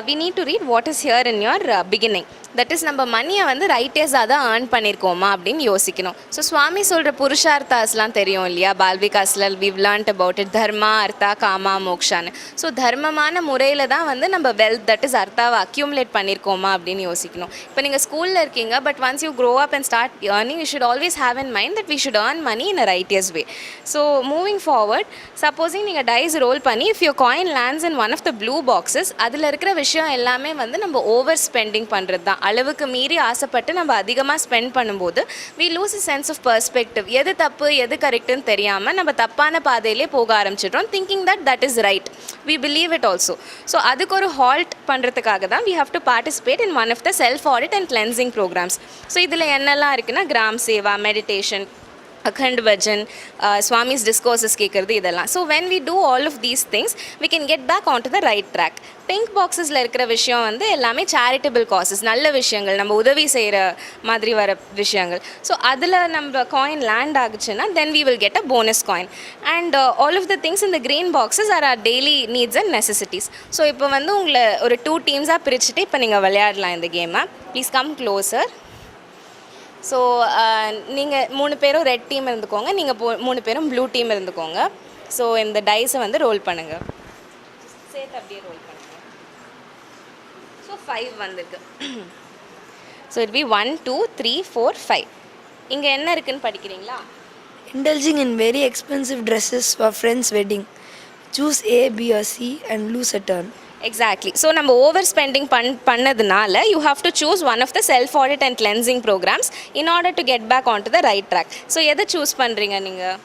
we need to read what is here in your beginning. That is நம்ம மணியை வந்து ரைட்டர்ஸாக தான் earn பண்ணியிருக்கோமா அப்படின்னு யோசிக்கணும். So சுவாமி சொல்கிற புருஷார்த்தாஸ்லாம் தெரியும் இல்லையா, பால்விகாஸில் we've learnt about it, dharma artha kama மோக்ஷான்னு. ஸோ தர்மமான முறையில் தான் வந்து நம்ம வெல்த் தட் இஸ் அர்த்தாவை அக்யூமுலேட் பண்ணியிருக்கோமா அப்படின்னு யோசிக்கணும். இப்போ நீங்கள் ஸ்கூலில் இருக்கீங்க, but once you grow up and start earning, you should always have in mind that we should earn money in a righteous way. So moving forward, supposing நீங்கள் dies role பண்ணி if your coin lands in one of the blue boxes, அதில் இருக்கிற விஷயம் எல்லாமே வந்து நம்ம over spending பண்ணுறது தான். அளவுக்கு மீறி ஆசைப்பட்டு நம்ம அதிகமாக ஸ்பெண்ட் பண்ணும்போது we lose a sense of perspective. எது தப்பு எது கரெக்டுன்னு தெரியாமல் நம்ம தப்பான பாதையிலே போக ஆரம்பிச்சிடுறோம், thinking that that is right. We believe it also. So அதுக்கு ஒரு ஹால்ட் பண்ணுறதுக்காக தான் we have to participate in one of the self audit and cleansing programs. So இதில் என்னெல்லாம் இருக்குன்னா கிராம் சேவா, மெடிடேஷன், அகண்ட் பஜன், சுவாமிஸ் டிஸ்கோர்ஸஸ் கேட்குறது இதெல்லாம். So when we do all of these things we can get back on to the right track. Pink பாக்ஸஸில் இருக்கிற விஷயம் வந்து எல்லாமே சேரிட்டபிள் காசஸ், நல்ல விஷயங்கள், நம்ம உதவி செய்கிற மாதிரி வர விஷயங்கள். ஸோ அதில் நம்ம காயின் லேண்ட் ஆகுச்சுன்னா then we will get a bonus coin. And all of the things இந்த green boxes are are daily needs and necessities. So இப்போ வந்து உங்களை ஒரு 2 டீம்ஸாக பிரிச்சுட்டு இப்போ நீங்கள் விளையாடலாம் இந்த கேமை. Please come closer. ஸோ நீங்கள் 3 பேரும் ரெட் டீம் இருந்துக்கோங்க, நீங்கள் 3 பேரும் ப்ளூ டீம் இருந்துக்கோங்க. ஸோ இந்த டைஸை வந்து ரோல் பண்ணுங்கள், சேர்த்து அப்படியே ரோல் பண்ணுங்கள். ஸோ 5 வந்திருக்கு. So it be 1 2 3 4 5. இங்கே என்ன இருக்குன்னு படிக்கிறீங்களா? Indulging in very expensive dresses for friends' wedding. Choose A, B or C and lose a turn. Exactly. So நம்ம ஓவர் ஸ்பெண்டிங் பண்ணதுனால you have to choose one of the self audit and cleansing programs in order to get back on to the right track. So எதை choose பண்ணுறீங்க நீங்கள்?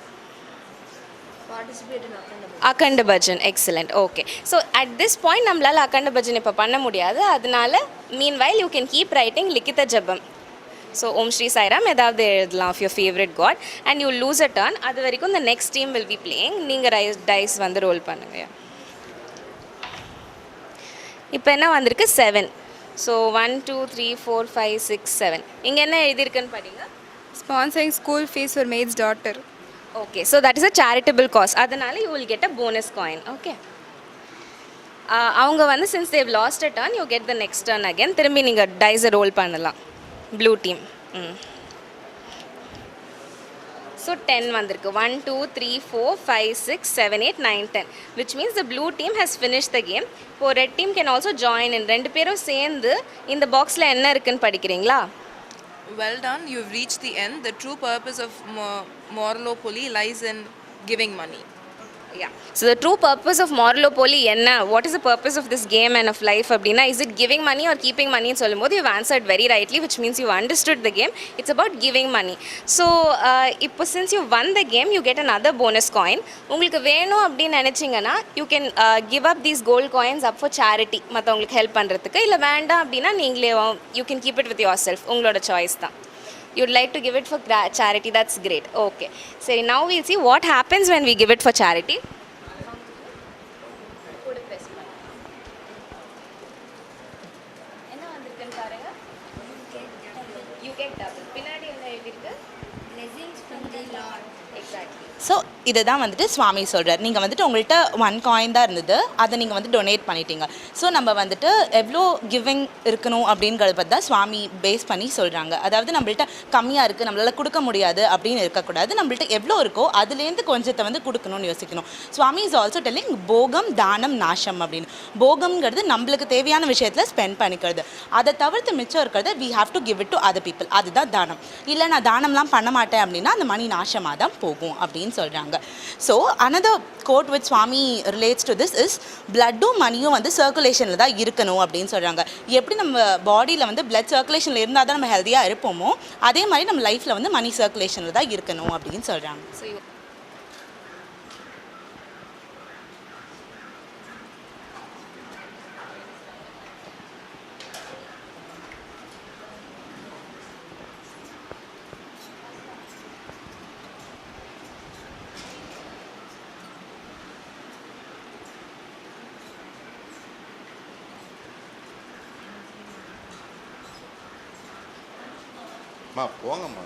Akhanda bhajan. Excellent. Okay. So at this point நம்மளால் அகண்ட பஜன் இப்போ பண்ண முடியாது, அதனால meanwhile you can keep writing likhita japam. So Om Shri Sairam ஏதாவது எழுதலாம் of your favourite God and you lose a turn. அது வரைக்கும் இந்த next team will be playing. நீங்கள் டைஸ் வந்து ரோல் பண்ணுங்க. இப்போ என்ன வந்திருக்கு? 7. ஸோ 1 2 3 4 5 6 7. இங்கே என்ன எழுதியிருக்குன்னு படிங்க. Sponsoring school fees for maid's daughter. Okay. So that is a charitable cause, அதனால you will get a bonus coin. Okay. அவங்க வந்து since they lost a turn you get the next turn again. திரும்பி நீங்கள் டைஸை roll பண்ணலாம். Blue team. So 10 வந்திருக்கு. 1 2 3 4 5 6 7 8 9 10, which means the blue team has finished the game. இப்போ red team can also join in. 2 பேரும் சேர்ந்து இந்த பாக்ஸில் என்ன இருக்குன்னு படிக்கிறீங்களா? Well done, you've reached the end. The true purpose of Moralopoly lies in giving money. Yeah. So the true purpose of Moralopoly enna? What is the purpose of this game and of life அப்படின்னா, is it giving money or keeping money ன்னு சொல்லும்போது you've answered very rightly, which means you understood the game. It's about giving money. So இப்போ since you won the game you get another bonus coin. உங்களுக்கு வேணும் அப்படின்னு நினச்சிங்கன்னா you can give up these gold coins up for charity, மற்றவங்களுக்கு help பண்ணுறதுக்கு. இல்லை வேண்டாம் அப்படின்னா நீங்களே you can keep it with yourself. உங்களோட சாய்ஸ் தான். You'd like to give it for charity, that's great. Okay. So now we'll see what happens when we give it for charity. என்ன வந்திருக்குன்னு பாருங்க. You get double. பின்னாடி என்ன எழுதிருக்கு? Blessings from the Lord. Exactly. So இதை தான் வந்துட்டு சுவாமி சொல்கிறார். நீங்கள் வந்துட்டு உங்கள்கிட்ட 1 காயின் தான் இருந்தது, அதை நீங்கள் வந்து டொனேட் பண்ணிட்டீங்க. ஸோ நம்ம வந்துட்டு எவ்வளோ கிவிங் இருக்கணும் அப்படிங்கிறத பற்றி தான் சுவாமி பேஸ் பண்ணி சொல்கிறாங்க. அதாவது நம்மள்ட்ட கம்மியாக இருக்குது, நம்மளால் கொடுக்க முடியாது அப்படின்னு இருக்கக்கூடாது. நம்மள்ட்ட எவ்வளோ இருக்கோ அதுலேருந்து கொஞ்சத்தை வந்து கொடுக்கணும்னு யோசிக்கணும். சுவாமி இஸ் ஆல்சோ டெல்லிங் போகம் தானம் நாசம் அப்படின்னு. போகம்ங்கிறது நம்மளுக்கு தேவையான விஷயத்தில் ஸ்பெண்ட் பண்ணிக்கிறது, அதை தவிர்த்து மிச்சம் இருக்கிறத we have to give it to other people. அதுதான் தானம். இல்லை நான் தானம்லாம் பண்ண மாட்டேன் அப்படின்னா அந்த மணி நாசமாக தான் போகும் அப்படின்னு சொல்கிறாங்க. So another quote which Swami relates to this is bloodum மணியும் வந்து சர்க்குலேஷனில் தான் இருக்கணும் அப்படின்னு சொல்கிறாங்க. எப்படி நம்ம பாடியில் வந்து பிளட் சர்க்குலேஷனில் இருந்தால் தான் நம்ம ஹெல்த்தியாக இருப்போமோ அதே மாதிரி நம்ம லைஃப்பில் வந்து மணி சர்க்குலேஷனில் தான் இருக்கணும் அப்படின்னு சொல்கிறாங்க. So you மா போங்கம்மா.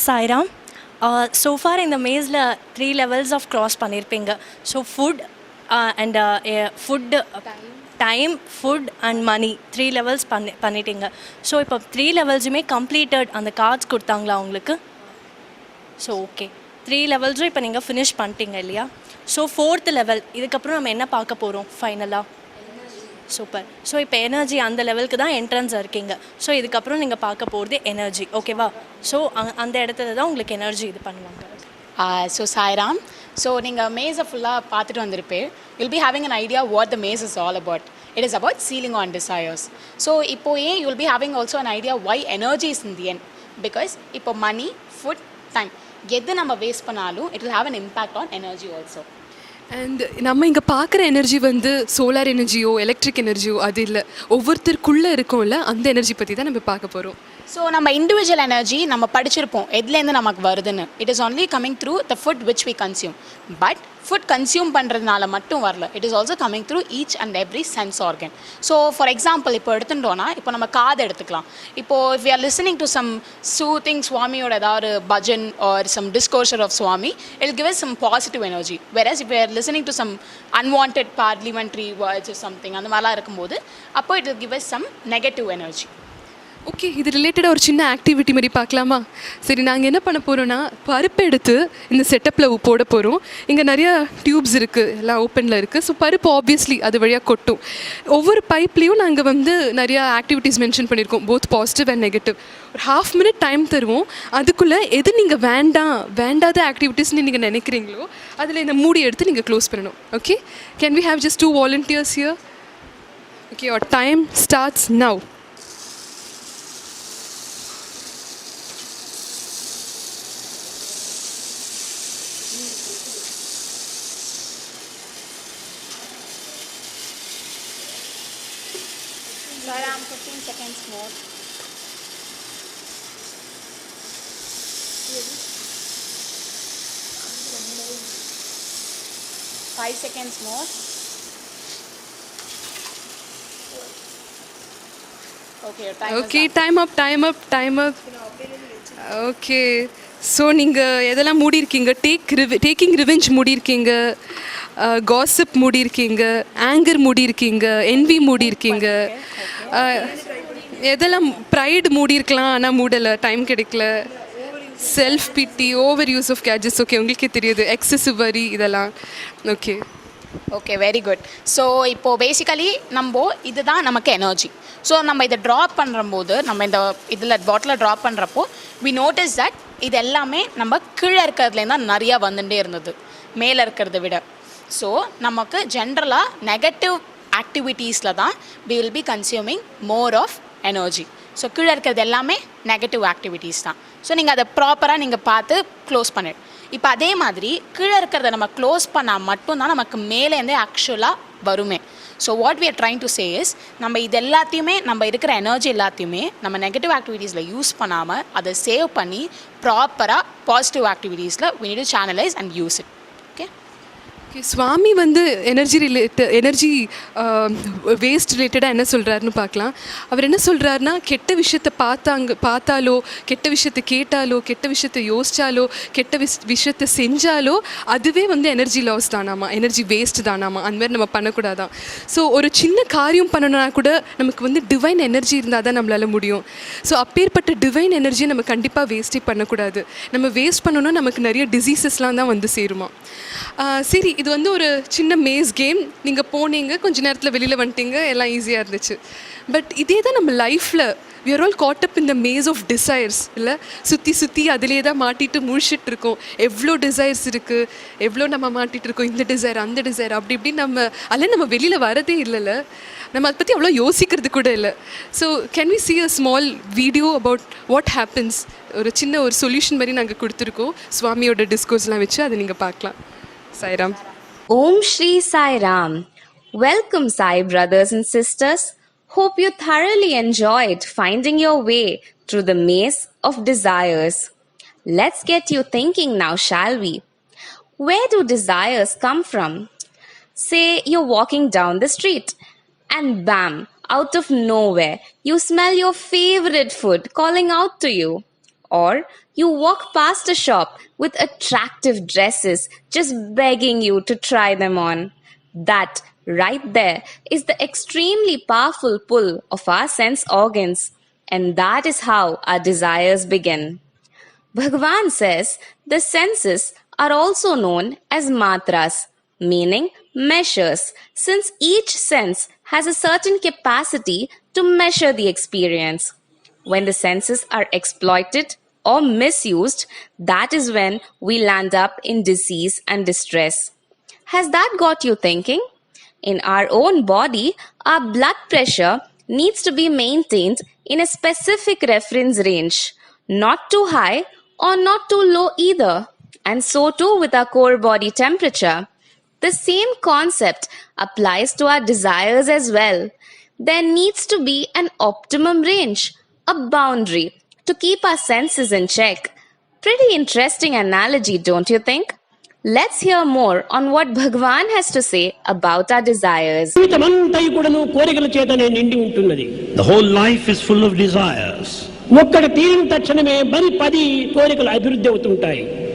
சாய்ராம் ஸோ ஃபார் இந்த மேஸில் 3 levels ஆஃப் க்ராஸ் பண்ணியிருப்பீங்க. So food and food time food and money 3 levels பண்ணிட்டீங்க. ஸோ இப்போ 3 levelsமே கம்ப்ளீட்டட் அந்த கார்ட்ஸ் கொடுத்தாங்களா உங்களுக்கு? ஸோ ஓகே 3 levelsம் இப்போ நீங்கள் ஃபினிஷ் பண்ணிட்டீங்க இல்லையா? ஸோ 4th level இதுக்கப்புறம் நம்ம என்ன பார்க்க போகிறோம் ஃபைனலாக? சூப்பர். ஸோ இப்போ எனர்ஜி அந்த லெவலுக்கு தான் என்ட்ரன்ஸ் இருக்கீங்க. ஸோ இதுக்கப்புறம் நீங்கள் பார்க்க போகிறது எனர்ஜி, ஓகேவா? ஸோ அந்த இடத்துல தான் உங்களுக்கு எனர்ஜி இது பண்ணுவாங்க. ஸோ சாய்ராம், ஸோ நீங்கள் மேஸை ஃபுல்லாக பார்த்துட்டு வந்திருப்பேன். Will be having an idea what the maze is all about. It is about ceiling on desires. So இப்போ ஏன் you will be having also an idea why energy is in the end. Because இப்போ money, food, time எது நம்ம வேஸ்ட் பண்ணாலும் it will have an impact on energy also. And நம்ம இங்கே பார்க்குற எனர்ஜி வந்து சோலார் எனர்ஜியோ எலக்ட்ரிக் எனர்ஜியோ அது இல்லை, ஒவ்வொருத்தருக்குள்ளே இருக்கும்ல அந்த எனர்ஜி பற்றி தான் நம்ம பார்க்க போகிறோம். ஸோ நம்ம இண்டிவிஜுவல் எனர்ஜி நம்ம படிச்சிருப்போம் எதுலேருந்து நமக்கு வருதுன்னு. It is only coming through the food which we consume. But food consume பண்ணுறதுனால மட்டும் வரல, it is also coming through each and every sense organ. So for example இப்போ எடுத்துட்டோன்னா இப்போ நம்ம காது எடுத்துக்கலாம். இப்போது if we are listening to some soothing சுவாமியோட ஏதாவது bhajan or some discourse of Swami, it give some positive energy. Whereas if we are listening to some unwanted parliamentary words something அந்த மாதிரிலாம் இருக்கும்போது அப்போ it will give some negative energy. Okay, இது ரிலேட்டடாக ஒரு சின்ன ஆக்டிவிட்டி மாதிரி பார்க்கலாமா? சரி, நாங்கள் என்ன பண்ண போகிறோன்னா பருப்பு எடுத்து இந்த செட்டப்பில் போட போகிறோம். இங்கே நிறையா டியூப்ஸ் இருக்குது, எல்லாம் ஓப்பனில் இருக்குது. ஸோ பருப்பு ஆப்வியஸ்லி அது வழியாக கொட்டும். ஒவ்வொரு பைப்லேயும் நாங்கள் வந்து நிறையா ஆக்டிவிட்டீஸ் மென்ஷன் பண்ணியிருக்கோம், போத் பாசிட்டிவ் அண்ட் நெகட்டிவ். ஒரு 1/2 minute டைம் தருவோம். அதுக்குள்ளே எது நீங்கள் வேண்டாத ஆக்டிவிட்டீஸ்னு நீங்கள் நினைக்கிறீங்களோ அதில் இந்த மூடி எடுத்து நீங்கள் க்ளோஸ் பண்ணணும். Okay, can we have just 2 volunteers here? Okay, your time starts now. Around 15 seconds more. 5 seconds more. Okay, your time okay, is up. Time up. Okay, so நீங்கள் எதெல்லாம் மூடியிருக்கீங்க? டேக்கிங் ரிவெஞ்ச் மூடியிருக்கீங்க, காசிப் மூடியிருக்கீங்க, anger மூடியிருக்கீங்க, envy மூடியிருக்கீங்க, எதெல்லாம் pride மூடியிருக்கலாம் ஆனால் மூடலை, டைம் கிடைக்கல, self pity, over use of கேஜஸ். ஓகே, உங்களுக்கே தெரியுது, எக்ஸசிவ் வரி இதெல்லாம். Okay okay, very good. So இப்போது பேசிக்கலி நம்ம இதுதான் நமக்கு எனர்ஜி. ஸோ நம்ம இதை ட்ராப் பண்ணுறம்போது, நம்ம இந்த இதில் பாட்டிலை ட்ராப் பண்ணுறப்போ வி நோட்டிஸ் தட் இது எல்லாமே நம்ம கீழே இருக்கிறதுலேருந்து தான் நிறையா வந்துட்டே இருந்தது மேலே இருக்கிறத விட. ஸோ நமக்கு ஜென்ரலாக நெகட்டிவ் ஆக்டிவிட்டீஸில் தான் we will be consuming more of energy. So கீழே இருக்கிறது எல்லாமே நெகட்டிவ் ஆக்டிவிட்டீஸ் தான். ஸோ நீங்கள் அதை ப்ராப்பராக நீங்கள் பார்த்து க்ளோஸ் பண்ணிடு. இப்போ அதே மாதிரி கீழே இருக்கிறத நம்ம க்ளோஸ் பண்ணால் மட்டும்தான் நமக்கு மேலேருந்தே ஆக்சுவலாக வருமே. So what we are trying to say is, நம்ம இது எல்லாத்தையுமே நம்ம இருக்கிற எனர்ஜி எல்லாத்தையுமே நம்ம நெகட்டிவ் ஆக்டிவிட்டீஸில் யூஸ் பண்ணாமல் அதை சேவ் பண்ணி ப்ராப்பராக பாசிட்டிவ் ஆக்டிவிட்டீஸில் we need to channelize and use it. Okay, Swami வந்து எனர்ஜி வேஸ்ட் ரிலேட்டடாக என்ன சொல்கிறாருன்னு பார்க்கலாம். அவர் என்ன சொல்கிறாருன்னா, கெட்ட விஷயத்தை பார்த்தாலோ, கெட்ட விஷயத்தை கேட்டாலோ, கெட்ட விஷயத்தை யோசித்தாலோ, கெட்ட விஷயத்தை செஞ்சாலோ அதுவே வந்து எனர்ஜி லாஸ் தானாமா, எனர்ஜி வேஸ்ட் தானாமா. அந்த மாதிரி நம்ம பண்ணக்கூடாதான். ஸோ ஒரு சின்ன காரியம் பண்ணணும்னா கூட நமக்கு வந்து டிவைன் எனர்ஜி இருந்தால் தான் நம்மளால் முடியும். ஸோ அப்பேற்பட்ட டிவைன் எனர்ஜியை நம்ம கண்டிப்பாக வேஸ்ட்டே பண்ணக்கூடாது. நம்ம வேஸ்ட் பண்ணோன்னா நமக்கு நிறைய டிசீசஸ்லாம் தான் வந்து சேருமா. சரி, இது வந்து ஒரு சின்ன மேஸ் கேம். நீங்கள் போனீங்க, கொஞ்ச நேரத்தில் வெளியில் வந்துட்டீங்க, எல்லாம் ஈஸியாக இருந்துச்சு. பட் இதே தான் நம்ம லைஃப்பில் we are all caught up in the maze of desires. இல்லை, சுற்றி அதிலே தான் மாட்டிட்டு முழிச்சிட்டு இருக்கோம். எவ்வளோ டிசைர்ஸ் இருக்குது, எவ்வளோ நம்ம மாட்டிகிட்டு இருக்கோம், இந்த டிசைர் அந்த டிசைர் அப்படி இப்படி நம்ம வெளியில் வரதே இல்லைல்ல, நம்ம அதை பற்றி அவ்வளோ யோசிக்கிறது கூட இல்லை. So can we see a small video about what happens? ஒரு சின்ன ஒரு சொல்யூஷன் மாதிரி நாங்கள் கொடுத்துருக்கோம் சுவாமியோட டிஸ்கோர்ஸ்லாம் வச்சு, அதை நீங்கள் பார்க்கலாம். Sairam. Om Shri Sai Ram. Welcome, Sai brothers and sisters. Hope you thoroughly enjoyed finding your way through the maze of desires. Let's get you thinking now, shall we? Where do desires come from? Say you're walking down the street and bam, out of nowhere, you smell your favorite food calling out to you. Or you walk past a shop with attractive dresses just begging you to try them on. That right there is the extremely powerful pull of our sense organs, and that is how our desires begin. Bhagavan says the senses are also known as matras, meaning measures, since each sense has a certain capacity to measure the experience. When the senses are exploited or misused, that is when we land up in disease and distress. Has that got you thinking? In our own body, our blood pressure needs to be maintained in a specific reference range, not too high or not too low either. And so too with our core body temperature. The same concept applies to our desires as well. There needs to be an optimum range, a boundary, to keep our senses in check. Pretty interesting analogy, don't you think? Let's hear more on what Bhagavan has to say about our desires. The whole life is full of desires.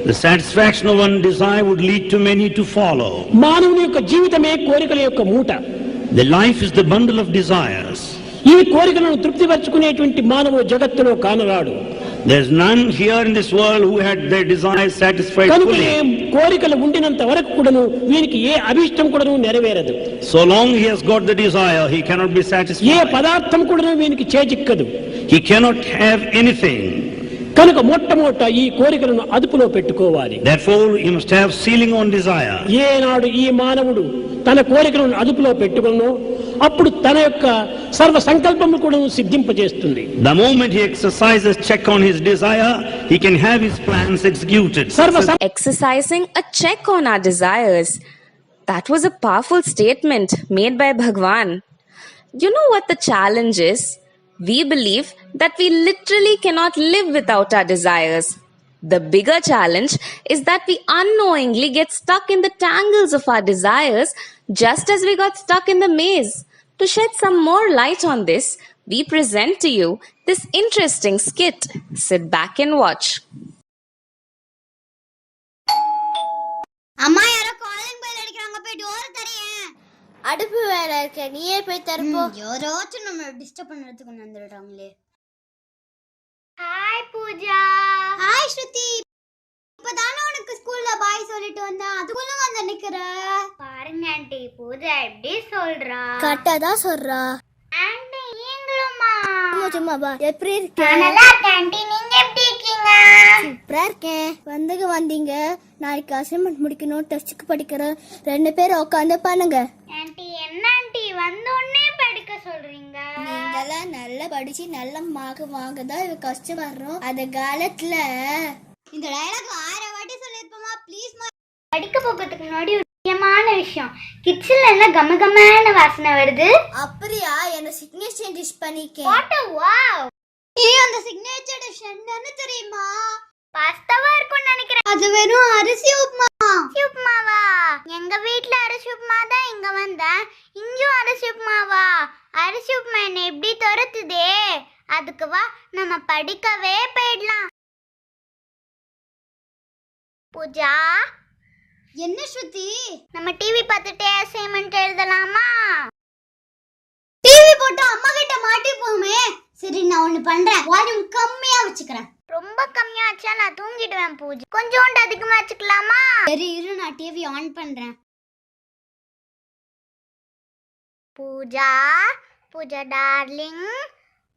The satisfaction of one desire would lead to many to follow. The life is the bundle of desires. There's none here in this world who had their desires satisfied fully. So long he has got the desire, he cannot be satisfied. He cannot have anything. Therefore, he must have ceiling on desire. The moment he exercises check on his desire, he can have his plans executed. Exercising a check on our desires. That was a powerful statement made by Bhagavan. You know what the challenge is? We believe that we literally cannot live without our desires. The bigger challenge is that we unknowingly get stuck in the tangles of our desires, just as we got stuck in the maze. To shed some more light on this, we present to you this interesting skit. Sit back and watch. அம்மா யாரோ calling bell அடிக்கறாங்க போய் door தரேன் அடுப்பு வேற இருக்கு நீயே போய் தரப்போ யாராச்சும் நம்ம டிஸ்டர்ப் பண்றதுக்கு வந்துடுறாங்களே ஹாய் பூஜா ஹாய் ஸ்ருதி இப்பதானே உனக்கு ஸ்கூல்ல பாய் சொல்லிட்டு வந்தா அதுக்குள்ள வந்து நிக்கிற பாருங்க ஆண்டி பூஜா எப்படி சொல்றா கரெக்ட்டா தான் சொல்றா ஆண்டி நீங்களுமா சும்மா பா எப்படி இருக்கீங்க நல்லா இருக்கேன் ஆண்டி நீங்க எப்படி இருக்கீங்க சூப்பரா இருக்கேன் வந்தீங்க நாளைக்கு அசைன்மெண்ட் முடிக்கணும் டெஸ்ட்க்கு படிக்கிறேன் ரெண்டு பேரும் உட்கார்ந்து பண்ணுங்க ஆண்டி என்ன ஆண்டி வந்தோடனே படிக்க சொல்றீங்க நீங்கலாம் நல்லா படிச்சு நல்ல மார்க் வாங்க தான் இது கஷ்டப்படுறோம் அந்த காலத்துல இந்த டயலாக் 1000 வாட்டி சொல்லிருப்போமா ப்ளீஸ் படிக்க போகிறதுக்கு முன்னாடி ஒரு முக்கியமான விஷயம் கிச்சன்ல என்ன கமகமான வாசனை வருது அப்படியா என்ன சிக்னேச்சர் டிஷ் பண்ணிக்கேன் வாட் வாவ் அந்த சிக்னேச்சர் டிஷ் என்னன்னு தெரியுமா பாஸ்தாவா இருக்கும்னு நினைக்கிறேன் அது வெறும் அரிசி உப்புமாவா எங்க வீட்ல அரிசி உப்புமா தான் இங்க வந்தேன் இங்கேயும் அரிசி உப்புமாவா அரிசி உப்புமா என்ன எப்படி துரத்துதே அதுக்கு வா நம்ம படிக்கவே போயிடலாம் பூஜா என்ன ஸ்ருதி நம்ம டிவி பார்த்துட்டே அசைன்மெண்ட் எழுதலாமா டிவி போட்டு அம்மா கிட்ட மாட்டிப்போமே சரி நான் ஒன்னு பண்றேன் வால்யூம் கம்மியா வச்சுக்கிறேன் ரொம்ப கம்மியா வச்சா நான் தூங்கிடுவேன் பூஜா கொஞ்சோண்டு அதிகமா வச்சுக்கலாமா சரி இரு நான் டிவி ஆன் பண்றேன் பூஜா பூஜா டார்லிங்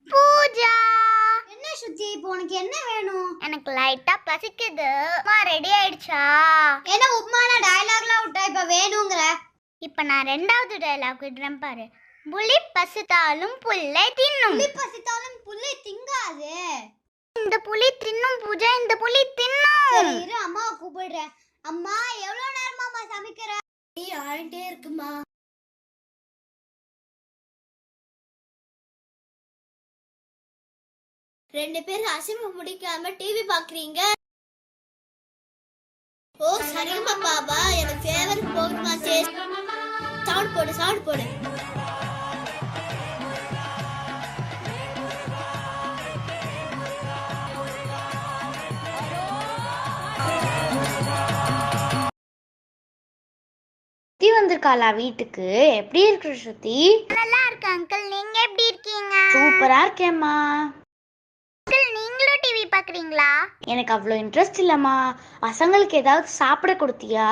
பூஜா என்ன சுத்தி இப்போ உனக்கு என்ன வேணும் எனக்கு லைட்டா பசிக்குது உப்மா ரெடி ஆயிடுச்சா என்ன உப்மானா டயலாக்லாம் விட்டா இப்ப வேணுங்கற இப்ப நான் ரெண்டாவது டயலாக் விடுறேன் பாரு புலி பசித்தாலும் புல்லை தின்னும் புலி பசித்தாலும் புல்லை திங்காது இந்த புலி தின்னும் பூஜா இந்த புலி தின்னும் சரி இரு அம்மாவை கூப்பிடுறேன் அம்மா எவ்வளவு நேரமா அம்மா சமைக்கிற நீ ஆயிட்டே இருக்குமா ரெண்டு பேரும் அசைன்மெண்ட் முடிக்காம டிவி பாக்குறீங்க ஓ சரிம்மா பாபா எனக்கு ஃபேவர் போகுமா சரி சவுண்ட் போடு வந்திருக்காளா வீட்டுக்கு? எப்படி இருக்கு ஸ்ருதி? நல்லா இருக்கு அங்கிள். நீங்க எப்படி இருக்கீங்க? சூப்பரா இருக்கேம்மா. அங்கிள் நீங்களும் டிவி பார்க்குறீங்களா? எனக்கு அவ்வளோ இன்ட்ரெஸ்ட் இல்லைம்மா. பசங்களுக்கு ஏதாவது சாப்பிட கொடுத்தியா?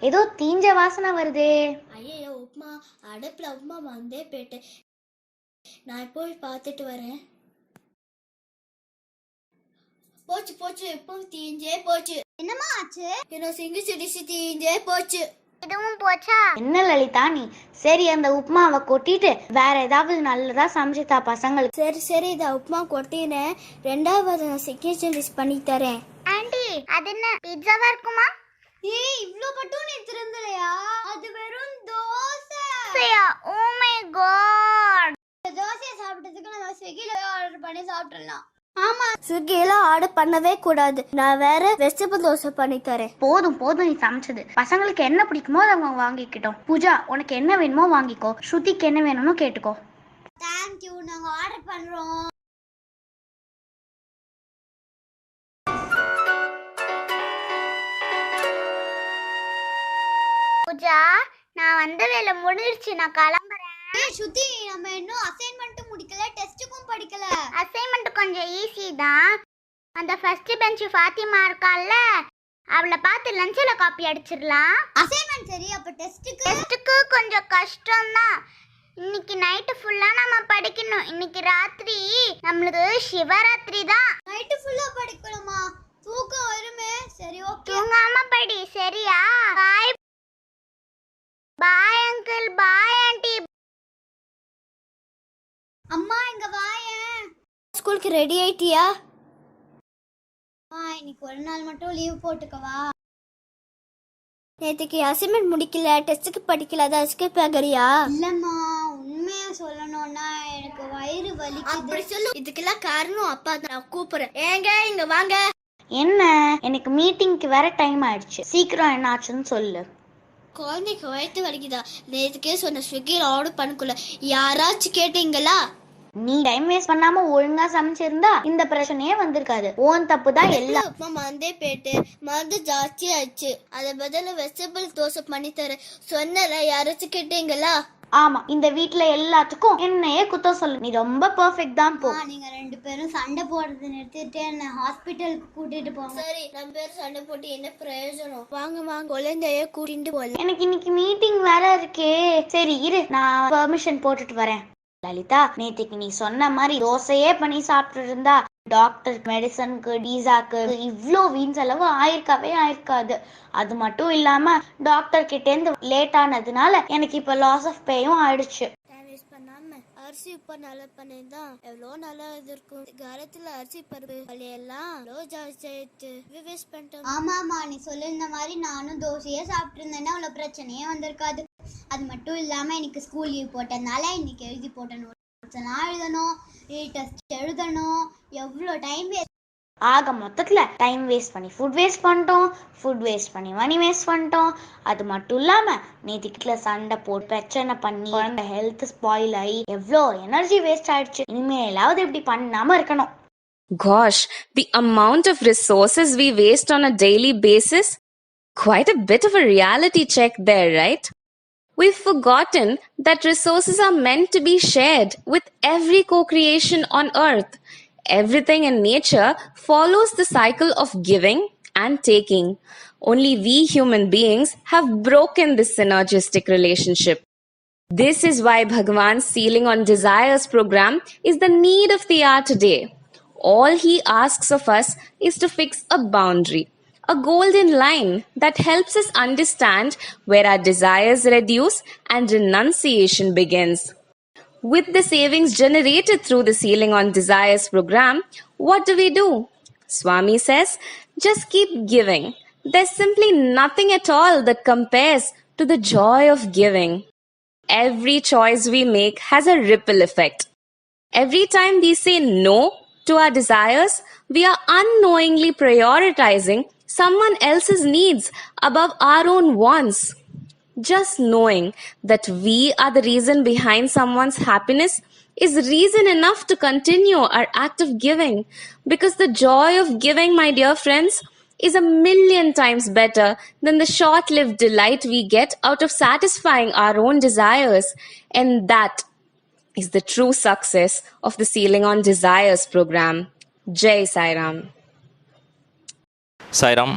ஏதோ தீஞ்ச வாசனை வருதே. ஐயோ உப்புமா அடுப்பில் உப்புமா வந்தே போயிட்டு. நான் போய் பார்த்துட்டு வரேன். போச்சு போச்சு இப்போ தீஞ்சே போச்சு. என்னம்மா ஆச்சு? என்ன சிங்கி சிடிச்சு தீஞ்சே போச்சு. இதுவும் போச்சா? என்ன லலிதா நீ? சரி அந்த உப்புமாவை கொட்டிட்டு வேற ஏதாவது நல்லதா சமைச்சுதா பசங்களுக்கு. சரி சரி இதை உப்புமா கொட்டினேன். ரெண்டாவது நான் சிக்கன் டிஷ் பண்ணி தரேன். ஆண்டி அது என்ன பிட்சாவா இருக்குமா? ஏய் இவ்ளோ பட்டும் நீ திருந்தலையா? அது வெறும் தோசையா? Oh my God. தோசையை சாப்பிட்டதுக்கு நம்ம ஸ்விக்கில ஆர்டர் பண்ணி சாப்பிடலாம். ஆமா ஸ்விக்கில ஆர்டர் பண்ணவே கூடாது. நான் வேற வெஜிடபிள் தோசை பண்ணி தரேன். போதும் போதும் நீ சமைச்சது. பசங்களுக்கு என்ன பிடிக்குமோ அதை அவங்க வாங்கிக்கிட்டோம். பூஜா உனக்கு என்ன வேணுமோ வாங்கிக்கோ. ஸ்ருதிக்கு என்ன வேணும்னு கேட்டுக்கோ. தேங்க்யூ நாங்க ஆர்டர் பண்றோம். பூஜா நான் வந்த வேலை முடிஞ்சிருச்சு. நான் கிளம்புறேன். ஸ்ருதி நம்ம இன்னும் அசைன்மெண்ட் முடிக்கல, டெஸ்ட்டுக்கும் படிக்கல. அசைன்மெண்ட் கொஞ்சம் ஈஸி தான். அந்த ஃபர்ஸ்ட் பெஞ்ச் ஃபாத்திமா இருக்கால்ல அவளை பார்த்து லஞ்சில் காப்பி அடிச்சிடலாம். அசைன்மெண்ட் சரி, அப்போ டெஸ்ட்டுக்கு கொஞ்சம் கஷ்டம் தான். இன்னைக்கு நைட்டு ஃபுல்லா நம்ம படிக்கணும். இன்னைக்கு ராத்திரி நம்மளுக்கு சிவராத்திரி தான். நைட்டு ஃபுல்லா படிக்கணுமா? தூக்கம் வருமே. சரி ஓகே தூங்காம படி சரியா? பாய் பாய் அங்கிள். Bye aunty. அம்மா இங்க வாயேன். ஸ்கூலுக்கு ரெடி ஆயிட்டியா? இன்னைக்கு ஒரு நாள் மட்டும் லீவ் போட்டுக்கவா? நேற்றுக்கு அசைன்மெண்ட் முடிக்கல, டெஸ்ட்டுக்கு படிக்கல, அதை எஸ்கேப் ஆகறியா? இல்லம்மா உண்மையா சொல்லணும்னா எனக்கு வயிறு வலிக்குது. அப்படி சொல்லு. இதுக்கெல்லாம் காரணம் அப்பா தான். நான் கூப்பிடுறேன். ஏங்க இங்க வாங்க. என்ன எனக்கு மீட்டிங்க்கு வேற டைம் ஆயிடுச்சு. சீக்கிரம் என்ன ஆச்சுன்னு சொல்லு. குழந்தைக்கு வயிற்று வலிக்குதா? நேற்றுக்கே சொன்ன ஸ்விக்கியில் ஆர்டர் பண்ணக்குள்ள யாராச்சும் கேட்டீங்களா? நீ டைம் வேஸ்ட் பண்ணாம ஒழுங்கா சமைச்சிருந்தா இந்த பிரச்சனையே வந்திருக்காது. ஓன் தப்பு தான் எல்லாம். உப்புமா மறந்தே போயிட்டு மருந்து ஜாஸ்தி ஆயிடுச்சு. அதை பதில வெஜிடபிள் தோசை பண்ணி தரேன் சொன்னல, யாராச்சும் கேட்டீங்களா? ஆமா இந்த வீட்ல எல்லாத்துக்கும் என்னையே குத்தம் சொல்லு. நீ ரொம்ப பெர்ஃபெக்ட் தான். போ. நீங்க ரெண்டு பேரும் சண்டை போடுறது நிறுத்திட்டு என்ன ஹாஸ்பிட்டலுக்கு கூட்டிட்டு போங்க. சரி நம்ம பேர் சண்டை போட்டு என்ன பிரயோஜனம்? வாங்க வாங்க குழந்தைய கூட்டிட்டு போல. எனக்கு இன்னைக்கு மீட்டிங் வேற இருக்கே. சரி இரு நான் பெர்மிஷன் போட்டுட்டு வரேன். லலிதா நேத்திக்கு நீ சொன்ன மாதிரி தோசையே பண்ணி சாப்பிட்டு இருந்தா டாக்டர் மெடிசனுக்கு டீசாக்கு இவ்ளோ வீண் செலவு ஆயிருக்காது. அது மட்டும் இல்லாம டாக்டர் கிட்ட இருந்து லேட் ஆனதுனால எனக்கு இப்ப லாஸ் ஆஃப் பேயும் ஆயிடுச்சு. அரிசி இப்ப நல்லா பண்ணிதான் எவ்வளோ நல்லா இருக்கும். காலத்துல அரிசி பருப்பு எல்லாம் ஜாஸ்தி ஆயிடுச்சு. வேஸ்ட் பண்ணிட்டோம். ஆமாமா நீ சொல்லிருந்த மாதிரி நானும் தோசையே சாப்பிட்டு இருந்தேன்னா அவ்வளவு பிரச்சனையே வந்திருக்காது. அது மட்டும் இல்லாம எனக்கு ஸ்கூல் லீவ் போட்டதுனால இன்னைக்கு எழுதி போட்டணும், எழுதணும், டெஸ்ட் எழுதணும். எவ்வளோ டைம் வேஸ்ட். ஆக மொத்தத்தில் டைம் வேஸ்ட் பண்ணி ஃபுட் வேஸ்ட் பண்ணிட்டோம், ஃபுட் வேஸ்ட் பண்ணி மணி வேஸ்ட் பண்ணிட்டோம். அது மட்டும் இல்லாமல் நேற்றுக்கிட்ட சண்டை போட்டு பிரச்சனை பண்ணி குழந்தை ஹெல்த் ஸ்பாயில் ஆகி எவ்வளோ எனர்ஜி வேஸ்ட் ஆயிடுச்சு. இனிமேலாவது இப்படி பண்ணாமல் இருக்கணும். Gosh, the amount of resources we waste on a daily basis? Quite a bit of a reality check there, right? We've forgotten that resources are meant to be shared with every co-creation on earth. Everything in nature follows the cycle of giving and taking. Only we human beings have broken this synergistic relationship. This is why Bhagwan's Sealing on Desires program is the need of the hour today. All he asks of us is to fix a boundary, a golden line that helps us understand where our desires reduce and renunciation begins. With the savings generated through the Sealing on Desires program, what do? Swami says, just keep giving. There's simply nothing at all that compares to the joy of giving. Every choice we make has a ripple effect. Every time we say no to our desires, we are unknowingly prioritizing someone else's needs above our own wants. Just knowing that we are the reason behind someone's happiness is reason enough to continue our act of giving. Because the joy of giving, my dear friends, is a million times better than the short-lived delight we get out of satisfying our own desires. And that is the true success of the Ceiling on Desires program. Jai Sai Ram. Sairam,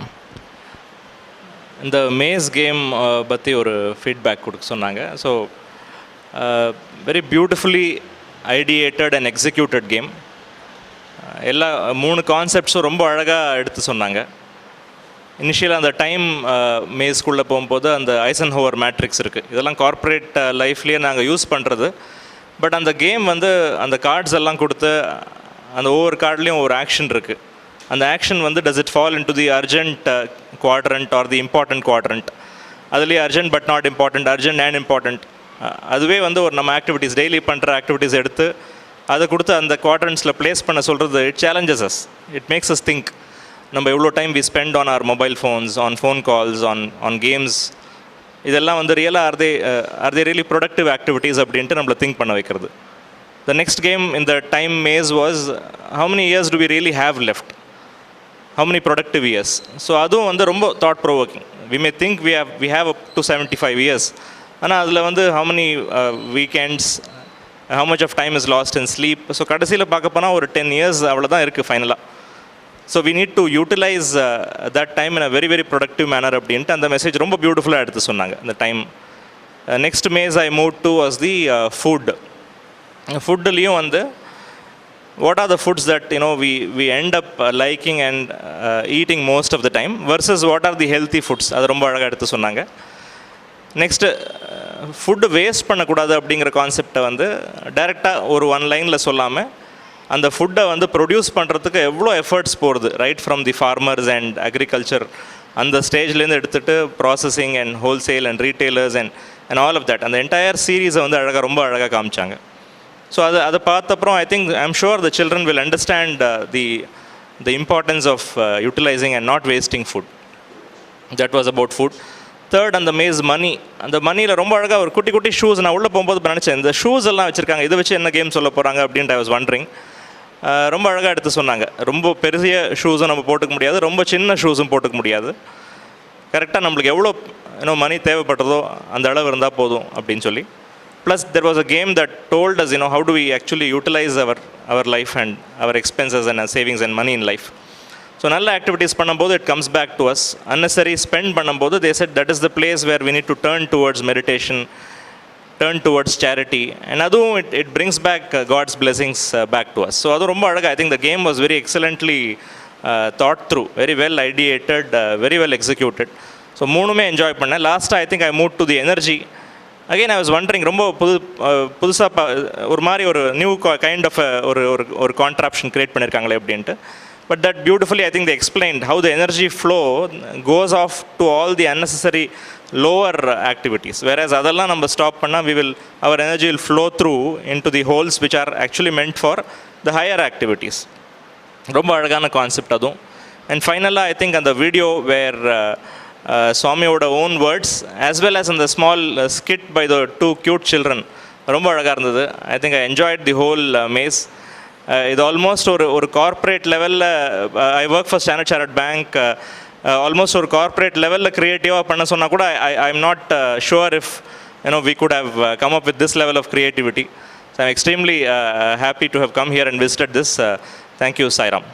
இந்த maze game பற்றி ஒரு feedback கொடுக்க சொன்னாங்க. So very beautifully ideated and executed game. எல்லா 3 கான்செப்ட்ஸும் ரொம்ப அழகாக எடுத்து சொன்னாங்க. இனிஷியலாக அந்த டைம் மேஸ்குள்ளே போகும்போது அந்த ஐசன்ஹோவர் மேட்ரிக்ஸ் இருக்குது. இதெல்லாம் கார்ப்பரேட் லைஃப்லேயே நாங்கள் யூஸ் பண்ணுறது. பட் அந்த கேம் வந்து அந்த கார்ட்ஸ் எல்லாம் கொடுத்து அந்த ஒவ்வொரு கார்ட்லேயும் ஒரு ஆக்ஷன் இருக்குது. அந்த ஆக்ஷன் வந்து does it fall into the urgent quadrant or the important quadrant, அதுலேயே urgent but not important, urgent and important, அதுவே வந்து ஒரு நம்ம ஆக்டிவிட்டீஸ் டெய்லி பண்ணுற ஆக்டிவிட்டீஸ் எடுத்து அதை கொடுத்து அந்த குவாட்ரண்ட்ஸில் ப்ளேஸ் பண்ண சொல்கிறது it challenges us, it makes us think. நம்ம எவ்வளோ time we spend on our mobile phones, on phone calls, on games, இதெல்லாம் வந்து ரியலாக are they really productive activities அப்படின்ட்டு நம்மளை திங்க் பண்ண வைக்கிறது. The next game in the time maze was how many years do we really have left, how many productive years. So அதுவும் வந்து ரொம்ப thought provoking. We may think we have up to 75 years, ஆனால் அதில் வந்து how many weekends, how much of time is lost in sleep. So கடைசியில் பார்க்க போனால் ஒரு 10 years அவ்வளோதான் இருக்குது ஃபைனலாக. So we need to utilize that time in a very very productive manner அப்படின்ட்டு அந்த மெசேஜ் ரொம்ப பியூட்டிஃபுல்லாக எடுத்து சொன்னாங்க இந்த time. Next maze I move to was the food. ஃபுட்டுலேயும் வந்து what are the foods that we end up liking and eating most of the time versus what are the healthy foods, அது ரொம்ப அழகாக எடுத்து சொன்னாங்க. நெக்ஸ்ட்டு ஃபுட்டு வேஸ்ட் பண்ணக்கூடாது அப்படிங்கிற கான்செப்டை வந்து டைரெக்டாக ஒரு 1 லைனில் சொல்லாமல் அந்த ஃபுட்டை வந்து ப்ரொடியூஸ் பண்ணுறதுக்கு எவ்வளோ எஃபர்ட்ஸ் போகிறது, right from the farmers and agriculture அந்த ஸ்டேஜ்லேருந்து எடுத்துகிட்டு processing and wholesale and retailers and all of that, அந்த என்டையர் சீரீஸை வந்து ரொம்ப அழகாக காமிச்சாங்க. ஸோ அதை பார்த்தப்பறம் I think I'm sure the children will understand the importance of utilising and not wasting food. That was about food. Third, அந்த maze money. அந்த மணியில் ரொம்ப அழகாக ஒரு குட்டி குட்டி ஷூஸ், நான் உள்ளே போகும்போது நினச்சேன் இந்த ஷூஸ் எல்லாம் வச்சுருக்காங்க, இதை வச்சு என்ன கேம் சொல்ல போகிறாங்க அப்படின்ட்டு ஐ வாஸ் வண்டரிங். ரொம்ப அழகாக எடுத்து சொன்னாங்க. ரொம்ப பெரிய ஷூஸும் நம்ம போட்டுக்க முடியாது, ரொம்ப சின்ன ஷூஸும் போட்டுக்க முடியாது. கரெக்டாக நம்மளுக்கு எவ்வளோ மணி தேவைப்படுறதோ அந்த அளவு இருந்தால் போதும் அப்படின்னு சொல்லி. Plus there was a game that told us how do we actually utilize our life and our expenses and our savings and money in life. So நல்ல ஆக்டிவிட்டீஸ் பண்ணும்போது it comes back to us. Unnecessary spend பண்ணும்போது they said that is the place where we need to turn towards meditation, turn towards charity, and அதுவும் it brings back God's blessings back to us. So அது ரொம்ப அழகா, I think the game was very excellently thought through, very well ideated, very well executed. So மூணுமே enjoy பண்ணேன். லாஸ்ட்டாக I think I moved to the energy. Again I was wandering, ரொம்ப புதுசாக ஒரு மாதிரி ஒரு நியூ கைண்ட் ஆஃப் ஒரு கான்ட்ராப்ஷன் create பண்ணியிருக்காங்களே அப்படின்ட்டு. But that beautifully I think they explained how the energy flow goes off to all the unnecessary lower activities, whereas அதெல்லாம் நம்ம stop பண்ணால் our energy will flow through into the holes which are actually meant for the higher activities. ரொம்ப அழகான concept அதுவும். And ஃபைனலாக I think அந்த video where சுவாமியோட own words as well as இந்த small skit by the 2 cute children ரொம்ப அழகாக இருந்தது. I think I enjoyed the whole maze. இது ஆல்மோஸ்ட் ஒரு கார்ப்பரேட் லெவலில், I work for Standard Chartered Bank, almost ஒரு கார்ப்பரேட் லெவலில் க்ரியேட்டிவாக பண்ண சொன்னால் கூட I am not sure if we could have come up with this level of creativity. So I'm extremely happy to have come here and visited this. Thank you, Sai Ram.